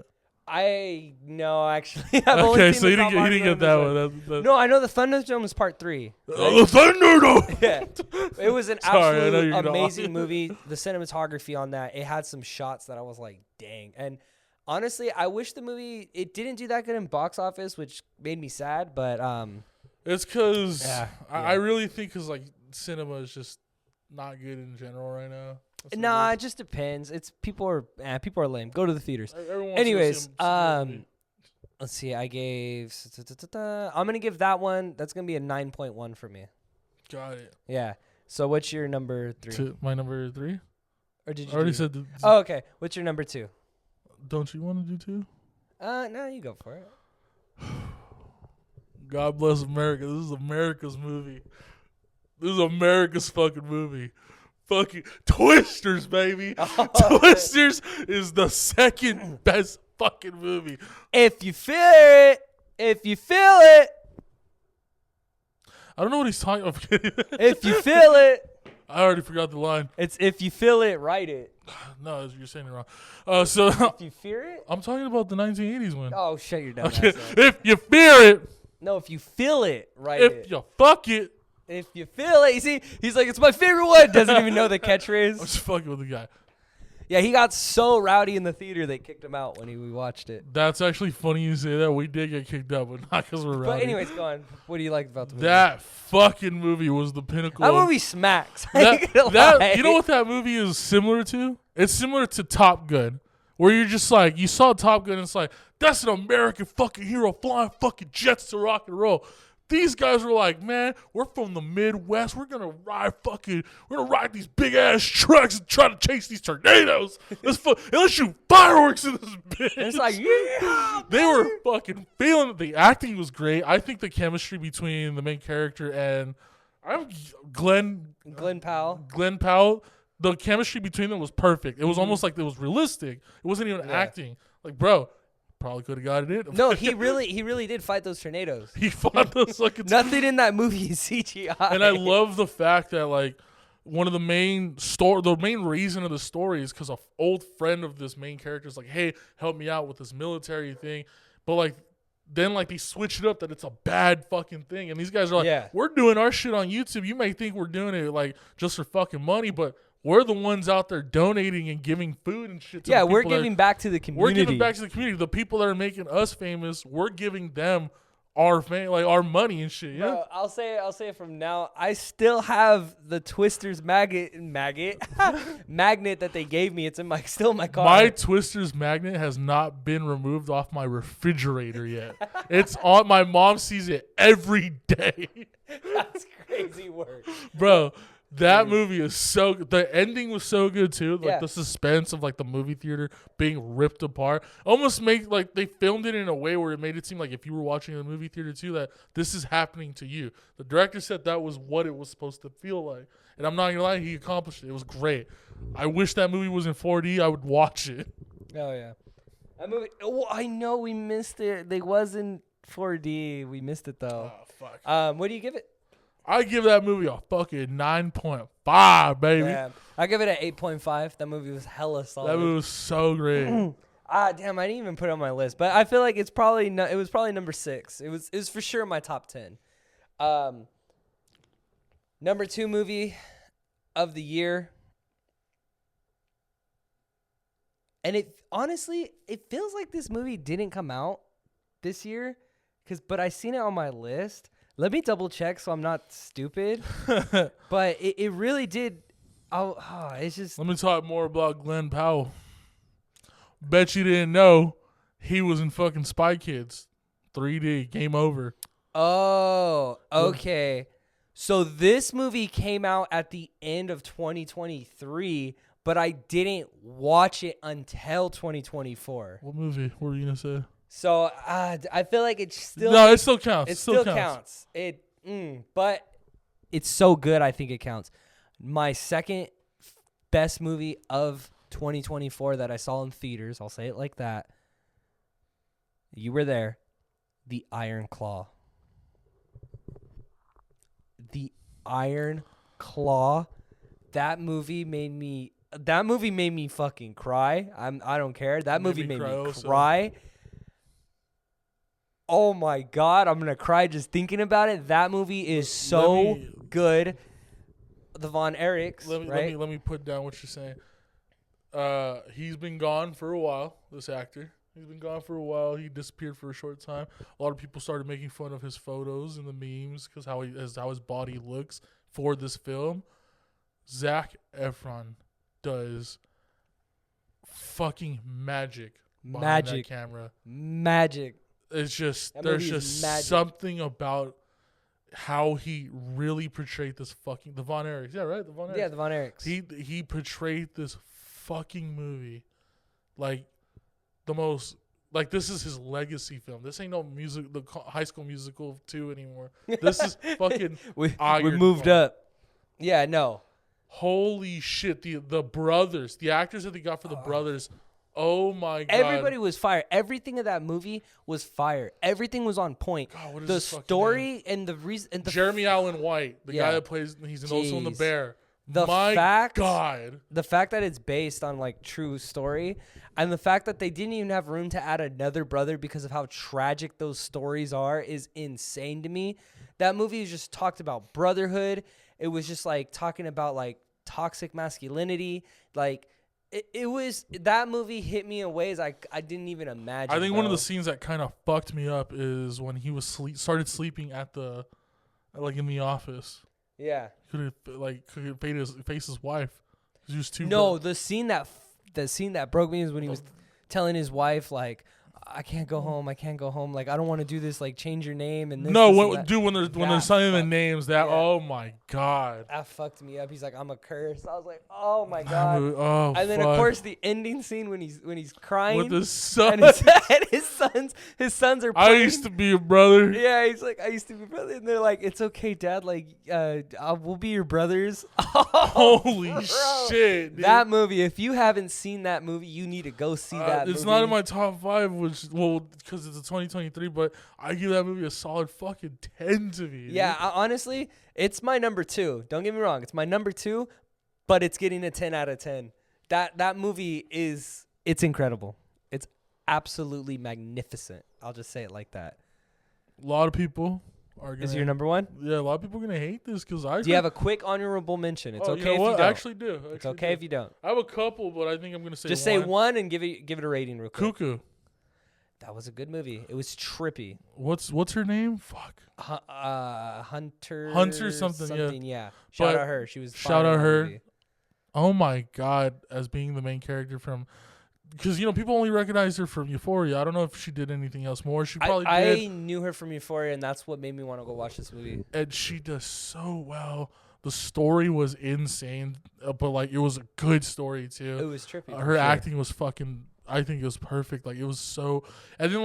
No, actually. I've only seen so the he Tom didn't Hardy get that movies. one. No, I know the Thunderdome is part 3. The Thunderdome! Yeah. It was an Sorry, I know absolute you're not. amazing movie. The cinematography on that, it had some shots that I was like, dang. And honestly, I wish the movie, it didn't do that good in box office, which made me sad, but It's because Yeah. I really think because like cinema is just not good in general right now. That's what nah, it it just depends. It's people are lame. Go to the theaters. is. Everyone wants to Anyways, see a movie. let's see. I gave. I'm gonna give that one. That's gonna be a 9.1 for me. Got it. Yeah. So what's your number 3? My number 3. Or did you? I already said. Oh, okay. What's your number 2? Don't you want to do 2? No, you go for it. God bless America. This is America's movie. This is America's fucking movie. Fucking Twisters, baby. Twisters is the second best fucking movie. If you feel it. I don't know what he's talking about. If you feel it. I already forgot the line. It's if you feel it, write it. No, you're saying it wrong. So If you fear it. I'm talking about the 1980s one. Oh, shut your dumb Okay. ass up. If you fear it, No, if you feel it, write if it. you fuck it. If you feel it. You see, he's like, it's my favorite one. Doesn't even know the I'm catchphrase. just fucking with the guy. Yeah, he got so rowdy in the theater they kicked him out when we watched it. That's actually funny you say that. We did get kicked out, but not because we're rowdy. But anyways, go on. What do you like about the movie? That fucking movie was the pinnacle. That of- movie smacks. I ain't gonna lie. that you know what that movie is similar to? It's similar to Top Gun, where you're just like, you saw Top Gun and it's like, that's an American fucking hero flying fucking jets to rock and roll. These guys were like, man, we're from the Midwest. We're gonna ride these big ass trucks and try to chase these tornadoes. Let's shoot fireworks in this bitch. It's like, yeah, they were fucking feeling it. The acting was great. I think the chemistry between the main character and Glenn Powell, the chemistry between them was perfect. It was almost like it was realistic. It wasn't even acting. Like, bro, probably could have got it in. No, he really did fight those tornadoes. He fought those fucking Nothing in that movie is CGI. And I love the fact that, like, one of the main reason of the story is because an old friend of this main character is like, hey, help me out with this military thing. But, like, then, like, they switch it up that it's a bad fucking thing. And these guys are like, we're doing our shit on YouTube. You may think we're doing it, like, just for fucking money, but we're the ones out there donating and giving food and shit to the people. We're giving back to the community. We're giving back to the community. The people that are making us famous, we're giving them our our money and shit. Yeah. Bro, I'll say it from now. I still have the Twisters magnet that they gave me. It's still in my car. My Twisters magnet has not been removed off my refrigerator yet. It's on. My mom sees it every day. That's crazy work, bro. That movie is so good. The ending was so good too. Like the suspense of like the movie theater being ripped apart. Almost make like they filmed it in a way where it made it seem like if you were watching the movie theater too, that this is happening to you. The director said that was what it was supposed to feel like. And I'm not gonna lie, he accomplished it. It was great. I wish that movie was in 4D. I would watch it. Oh yeah. That movie I know we missed it. They was in 4D. We missed it though. Oh fuck. What do you give it? I give that movie a fucking 9.5, baby. Yeah, I give it an 8.5. That movie was hella solid. That movie was so great. Damn, I didn't even put it on my list, but I feel like it was probably number 6. It was for sure my top 10. Number 2 movie of the year, and it feels like this movie didn't come out this year, but I seen it on my list. Let me double check so I'm not stupid. But it really did. It's just. Let me talk more about Glenn Powell. Bet you didn't know he was in fucking Spy Kids 3D. Game over. Oh, okay. So this movie came out at the end of 2023, but I didn't watch it until 2024. What movie? What were you going to say? So I feel like it still. No, it still counts. It still counts. But it's so good. I think it counts. My second best movie of 2024 that I saw in theaters. I'll say it like that. You were there. The Iron Claw. The Iron Claw. That movie made me fucking cry. I don't care. That movie made me cry. Oh my God, I'm gonna cry just thinking about it. That movie is so good. The Von Erichs, right? Let me put down what you're saying. He's been gone for a while. This actor, he's been gone for a while. He disappeared for a short time. A lot of people started making fun of his photos and the memes because how his body looks for this film. Zac Efron does fucking magic behind that camera. Magic. It's just there's just something about how he really portrayed this fucking the Von Erichs. Yeah, right? The Von Erichs. Yeah, the Von Erichs. He portrayed this fucking movie like the most like this is his legacy film. This ain't no the High School Musical 2 anymore. This is fucking we moved up. Yeah, no. Holy shit, the brothers, the actors that they got for the brothers. Oh my God. Everybody was fire. Everything of that movie was fire. Everything was on point. God, what is the this story and the reason. Jeremy Allen White, the guy that plays, he's also in The Bear. The fact that it's based on like true story, and the fact that they didn't even have room to add another brother because of how tragic those stories are is insane to me. That movie just talked about brotherhood. It was just like talking about like toxic masculinity, like. It was that movie hit me in ways I didn't even imagine. I think one of the scenes that kind of fucked me up is when he was started sleeping at in the office. Yeah, couldn't face his wife. He was too. No, the scene that broke me is when he was telling his wife like, I can't go home. I can't go home. Like, I don't want to do this. Like, change your name and this. No, this, when they're signing the names, that oh my god, that fucked me up. He's like, I'm a curse. I was like, oh my god. Oh, and then of course the ending scene when he's crying with his son, and his sons are playing. I used to be your brother. Yeah, he's like, I used to be brother, and they're like, it's okay, Dad. Like, we'll be your brothers. Holy shit, dude. That movie. If you haven't seen that movie, you need to go see that. It's not in my top 5, because it's a 2023, but I give that movie a solid fucking 10 to me. Yeah, honestly, it's my number 2. Don't get me wrong, it's my number 2, but it's getting a 10 out of 10. That movie it's incredible. It's absolutely magnificent. I'll just say it like that. A lot of people are gonna. Is your number 1? Yeah, a lot of people are gonna hate this because Do you have a quick honorable mention? It's okay you know if what? you don't. I actually do. It's okay if you don't. I have a couple, but I think I'm gonna say just one. say one and give it a rating real quick. Cuckoo. That was a good movie. It was trippy. What's her name? Fuck. Hunter something. Yeah. Shout out her. She was. Shout out her. Movie. Oh my god, as being the main character from. Because, people only recognize her from Euphoria. I don't know if she did anything else more. She probably did. I knew her from Euphoria, and that's what made me want to go watch this movie. And she does so well. The story was insane, but, it was a good story, too. It was trippy. Her acting was fucking, I think it was perfect. It was so... And then,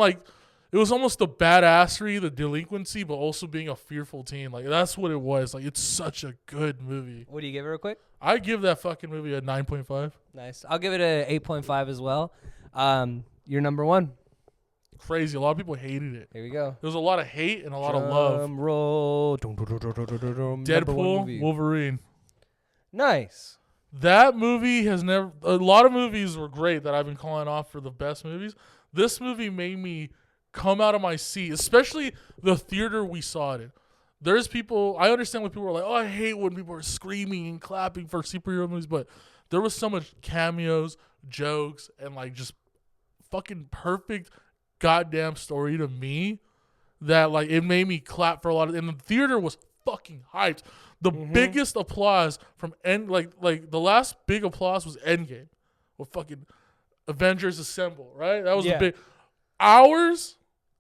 it was almost the badassery, the delinquency, but also being a fearful teen. That's what it was. It's such a good movie. What do you give it real quick? I give that fucking movie a 9.5. Nice. I'll give it a 8.5 as well. You're number 1. Crazy. A lot of people hated it. Here we go. There was a lot of hate and a lot of love. Roll. Deadpool, Wolverine. Nice. That movie has never... A lot of movies were great that I've been calling off for the best movies. This movie made me come out of my seat, especially the theater we saw it in. There's people... I understand when people are like, oh, I hate when people are screaming and clapping for superhero movies, but there was so much cameos, jokes, and just fucking perfect goddamn story to me that it made me clap for a lot of... And the theater was fucking hyped. The biggest applause from the last big applause was Endgame, with fucking Avengers Assemble, right? That was the big. Ours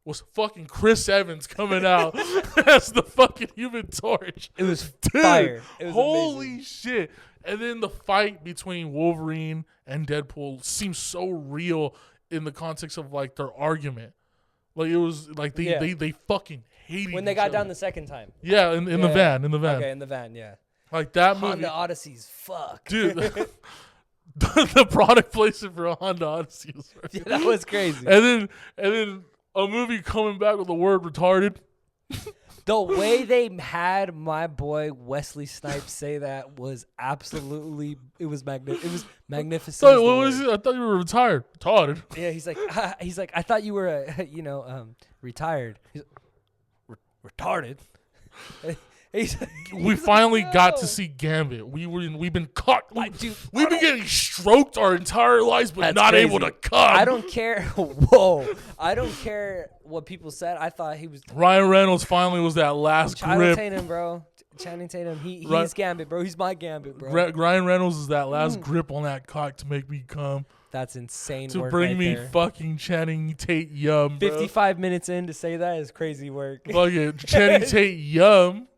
was fucking Chris Evans coming out as the fucking Human Torch. It was fire. It was holy amazing. shit! And then the fight between Wolverine and Deadpool seems so real in the context of their argument. It was they fucking hated when they got down the second time. Yeah, in the van. Okay, in the van, yeah. That movie. Honda Odyssey's fuck. Dude, the product placement for a Honda Odyssey was yeah, that was crazy. And then a movie coming back with the word retarded. The way they had my boy Wesley Snipes say that was absolutely it was magnificent. So, what was it? I thought you were retired. Retarded. Yeah, he's like I thought you were retired. He's retarded. We finally got to see Gambit. We've been caught. We've been getting stroked our entire lives, but not crazy. Able to cut. I don't care. Whoa! I don't care what people said. I thought he was. Ryan Reynolds finally was that last grip. Tatum, bro. Channing Tatum. He's Gambit, bro. He's my Gambit, bro. Ryan Reynolds is that last grip on that cock to make me come. That's insane to work bring right me there. Fucking Channing Tate Yum, bro. 55 minutes in to say that is crazy work. Fucking Channing Tate Yum.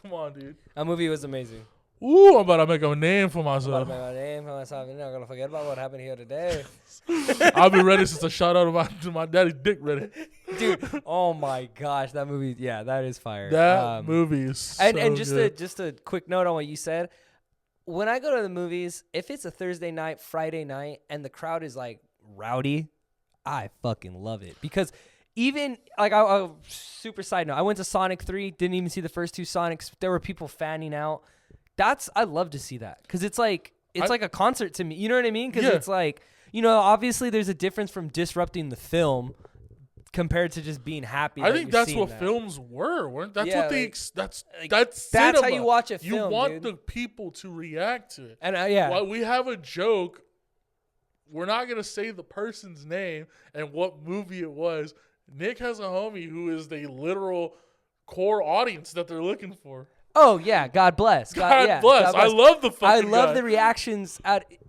Come on, dude. That movie was amazing. Ooh, I'm about to make a name for myself. I'm not gonna forget about what happened here today. I've been ready since I shot out to my daddy's dick ready. Dude, oh my gosh, that movie, yeah, that is fire. That movie is so and good. just a quick note on what you said. When I go to the movies, if it's a Thursday night, Friday night, and the crowd is rowdy, I fucking love it because. Even I super side note, I went to Sonic 3, didn't even see the first 2 Sonics. There were people fanning out. I love to see that because it's like a concert to me. You know what I mean? Because it's obviously there's a difference from disrupting the film compared to just being happy. I think that's what films were, weren't? That's what they. That's how you watch a film. You want the people to react to it, and While we have a joke, we're not gonna say the person's name and what movie it was. Nick has a homie who is the literal core audience that they're looking for. Oh yeah, God bless. God bless. I love the fucking I love guy. the reactions.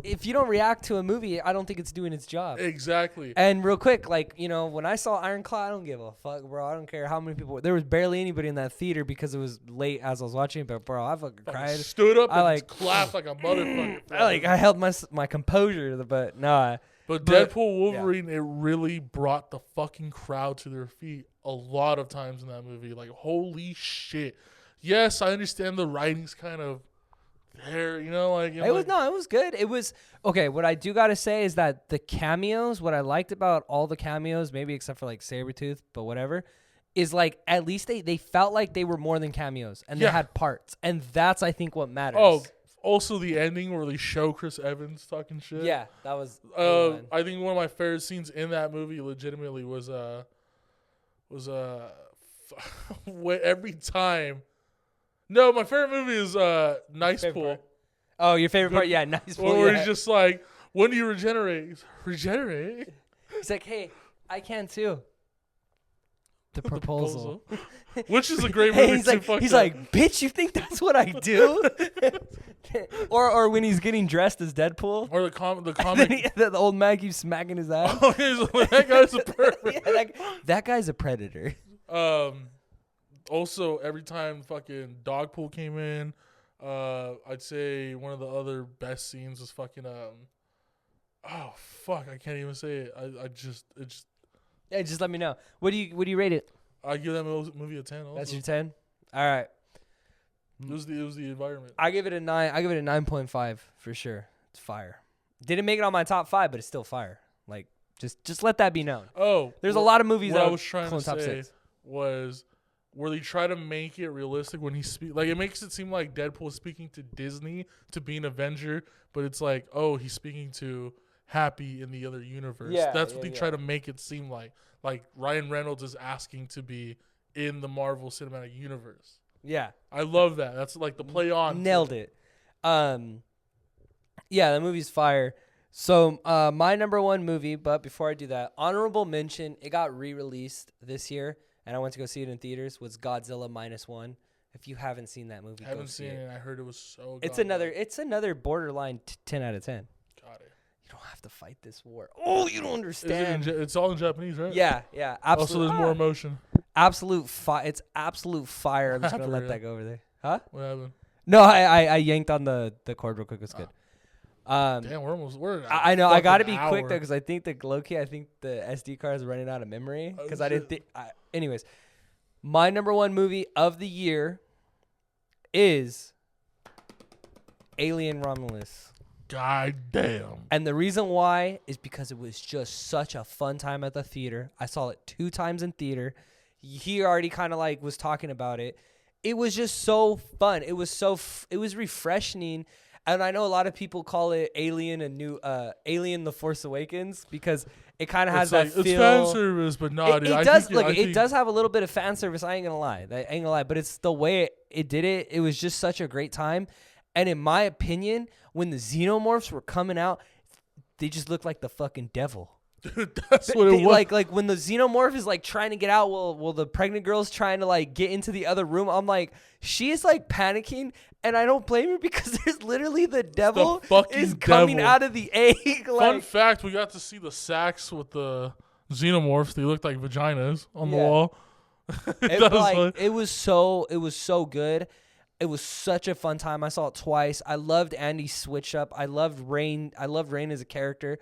If you don't react to a movie, I don't think it's doing its job. Exactly. And real quick, like, you know, when I saw Ironclad, I don't give a fuck, bro. I don't care how many people. There was barely anybody in that theater because it was late as I was watching it. But bro, I fucking cried. Stood up I and clapped like a motherfucker. I held my composure, but nah. But Deadpool Wolverine, it really brought the fucking crowd to their feet a lot of times in that movie. Like, holy shit. Yes, I understand the writing's kind of there, you know, like... It was good. It was... Okay, what I do gotta say is that the cameos, what I liked about all the cameos, maybe except for, like, Sabretooth, but whatever, is, like, at least they felt like they were more than cameos, and they had parts. And that's, I think, what matters. Oh, also the ending where they show Chris Evans talking shit. Yeah, that was... I think one of my favorite scenes in that movie legitimately was every time... No, my favorite movie is Nice Pool. Part. Oh, your favorite part? Yeah, Nice Pool. Where he's just like, when do you regenerate? Regenerate? He's like, hey, I can too. The proposal. Which is a great movie. He's like, bitch, you think that's what I do? or when he's getting dressed as Deadpool. Or the comic. The old man keeps smacking his ass. Oh, that guy's a predator. That guy's a predator. Also, every time fucking Dogpool came in, I'd say one of the other best scenes was fucking oh fuck, I can't even say it. Just let me know. What do you rate it? I give that movie a 10. Also. That's your 10. All right. It was the environment. I give it a 9. I give it a 9.5 for sure. It's fire. Didn't make it on my top 5, but it's still fire. Like just let that be known. Oh, there's a lot of movies. What that I was trying to top say 6. was where they try to make it realistic when he speaks. Like, it makes it seem like Deadpool is speaking to Disney to be an Avenger, but it's like, oh, he's speaking to Happy in the other universe. Yeah, that's what they try to make it seem like. Like, Ryan Reynolds is asking to be in the Marvel Cinematic Universe. Yeah. I love that. That's like the play on. Nailed it. Yeah, the movie's fire. So, my number one movie, but before I do that, honorable mention, it got re-released this year, and I went to go see it in theaters, was Godzilla -1. If you haven't seen that movie, haven't seen it. I heard it was so good. It's another borderline 10 out of 10. Got it. You don't have to fight this war. Oh, you don't understand. It's all in Japanese, right? Yeah, absolutely. Also, there's more emotion. It's absolute fire. I'm just going to let that go over there. Huh? What happened? No, I yanked on the cord real quick. It's good. Damn, we're I know. I got to be quick though, because I think the SD card is running out of memory. Because I didn't think. Anyways, my number one movie of the year is Alien Romulus. God damn. And the reason why is because it was just such a fun time at the theater. I saw it 2 times in theater. He already kind of like was talking about it. It was just so fun. It was it was refreshing. And I know a lot of people call it Alien Alien: The Force Awakens because it kind of has that feel. It's fan service, but not. It does. It does have a little bit of fan service. I ain't gonna lie. But it's the way it did it. It was just such a great time. And in my opinion, when the xenomorphs were coming out, they just looked like the fucking devil. Dude, that's what it was. Like when the xenomorph is like trying to get out, well, the pregnant girl's trying to like get into the other room. I'm like, she is like panicking, and I don't blame her because there's literally the devil is coming out of the egg. Fun fact: we got to see the sacks with the xenomorphs. They looked like vaginas on the wall. It was so good. It was such a fun time. I saw it twice. I loved Andy's switch up. I loved Rain. I loved Rain as a character.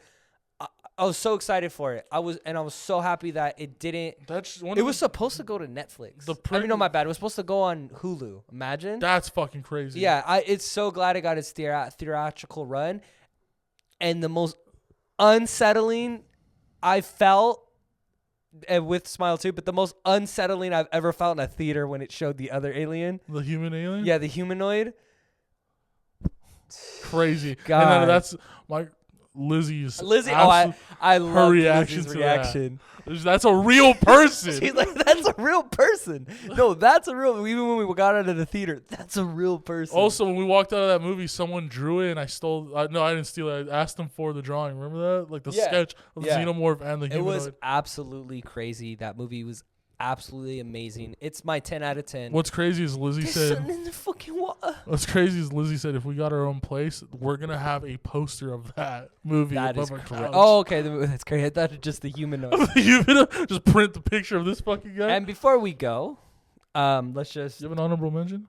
I was so excited for it. I was so happy that it didn't. It was supposed to go to Netflix. My bad. It was supposed to go on Hulu. Imagine. That's fucking crazy. Yeah, it's so glad it got its theatrical run. And the most unsettling I felt, and with Smile too, but the most unsettling I've ever felt in a theater when it showed the other alien. The human alien? Yeah, the humanoid. Crazy. God. And that's my... Lizzie. I love her reaction. That's a real person. She's like, that's a real person. No, that's a real. Even when we got out of the theater, that's a real person. Also, when we walked out of that movie, someone drew it, and I stole. No, I didn't steal it. I asked them for the drawing. Remember that, like the sketch of the xenomorph and the humanoid. It was absolutely crazy. That movie was absolutely amazing. It's my 10 out of 10. What's crazy is Lizzie There's said. something in the fucking water. What's crazy is Lizzie said if we got our own place, we're gonna have a poster of that movie That is above our correct. couch. Oh, okay. That's great. I thought it was just the humanoid. You gonna just print the picture of this fucking guy? And before we go, let's just. You have an honorable mention?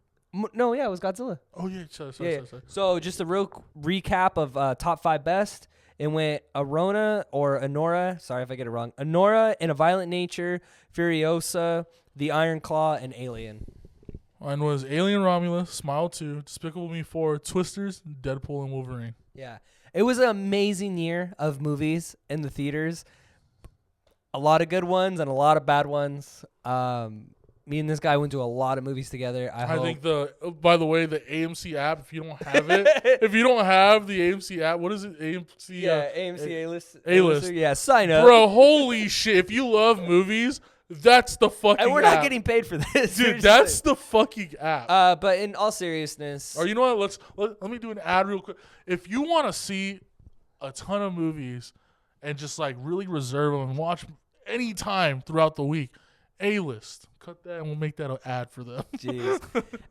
No, yeah, it was Godzilla. Oh yeah, sorry. So just a real recap of top 5 best. It went Arona or Anora. Sorry if I get it wrong. Anora, In a Violent Nature, Furiosa, The Iron Claw, and Alien. Mine was Alien Romulus, Smile 2, Despicable Me 4, Twisters, Deadpool, and Wolverine. Yeah. It was an amazing year of movies in the theaters. A lot of good ones and a lot of bad ones. Me and this guy went to a lot of movies together. I think by the way, the AMC app, if you don't have it, if you don't have the AMC app, what is it? AMC? Yeah, AMC A-list. A-list. Yeah, sign up. Bro, holy shit. If you love movies, that's the fucking And we're app. not getting paid for this. Dude, that's the fucking app. But in all seriousness. Or you know what? Let me do an ad real quick. If you want to see a ton of movies and just like really reserve them and watch any time throughout the week, A-list. Cut that and we'll make that an ad for them. Jeez.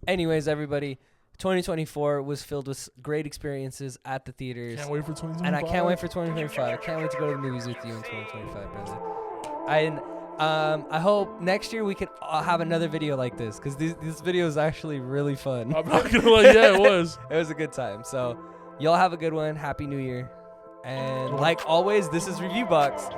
Anyways, everybody, 2024 was filled with great experiences at the theaters. Can't wait for 2025. And I can't wait for 2025. I can't wait to go to the movies with you in 2025, brother. I hope next year we can have another video like this because this video is actually really fun. I'm not gonna lie, yeah, it was. It was a good time. So y'all have a good one. Happy New Year. And like always, this is Reviewbox.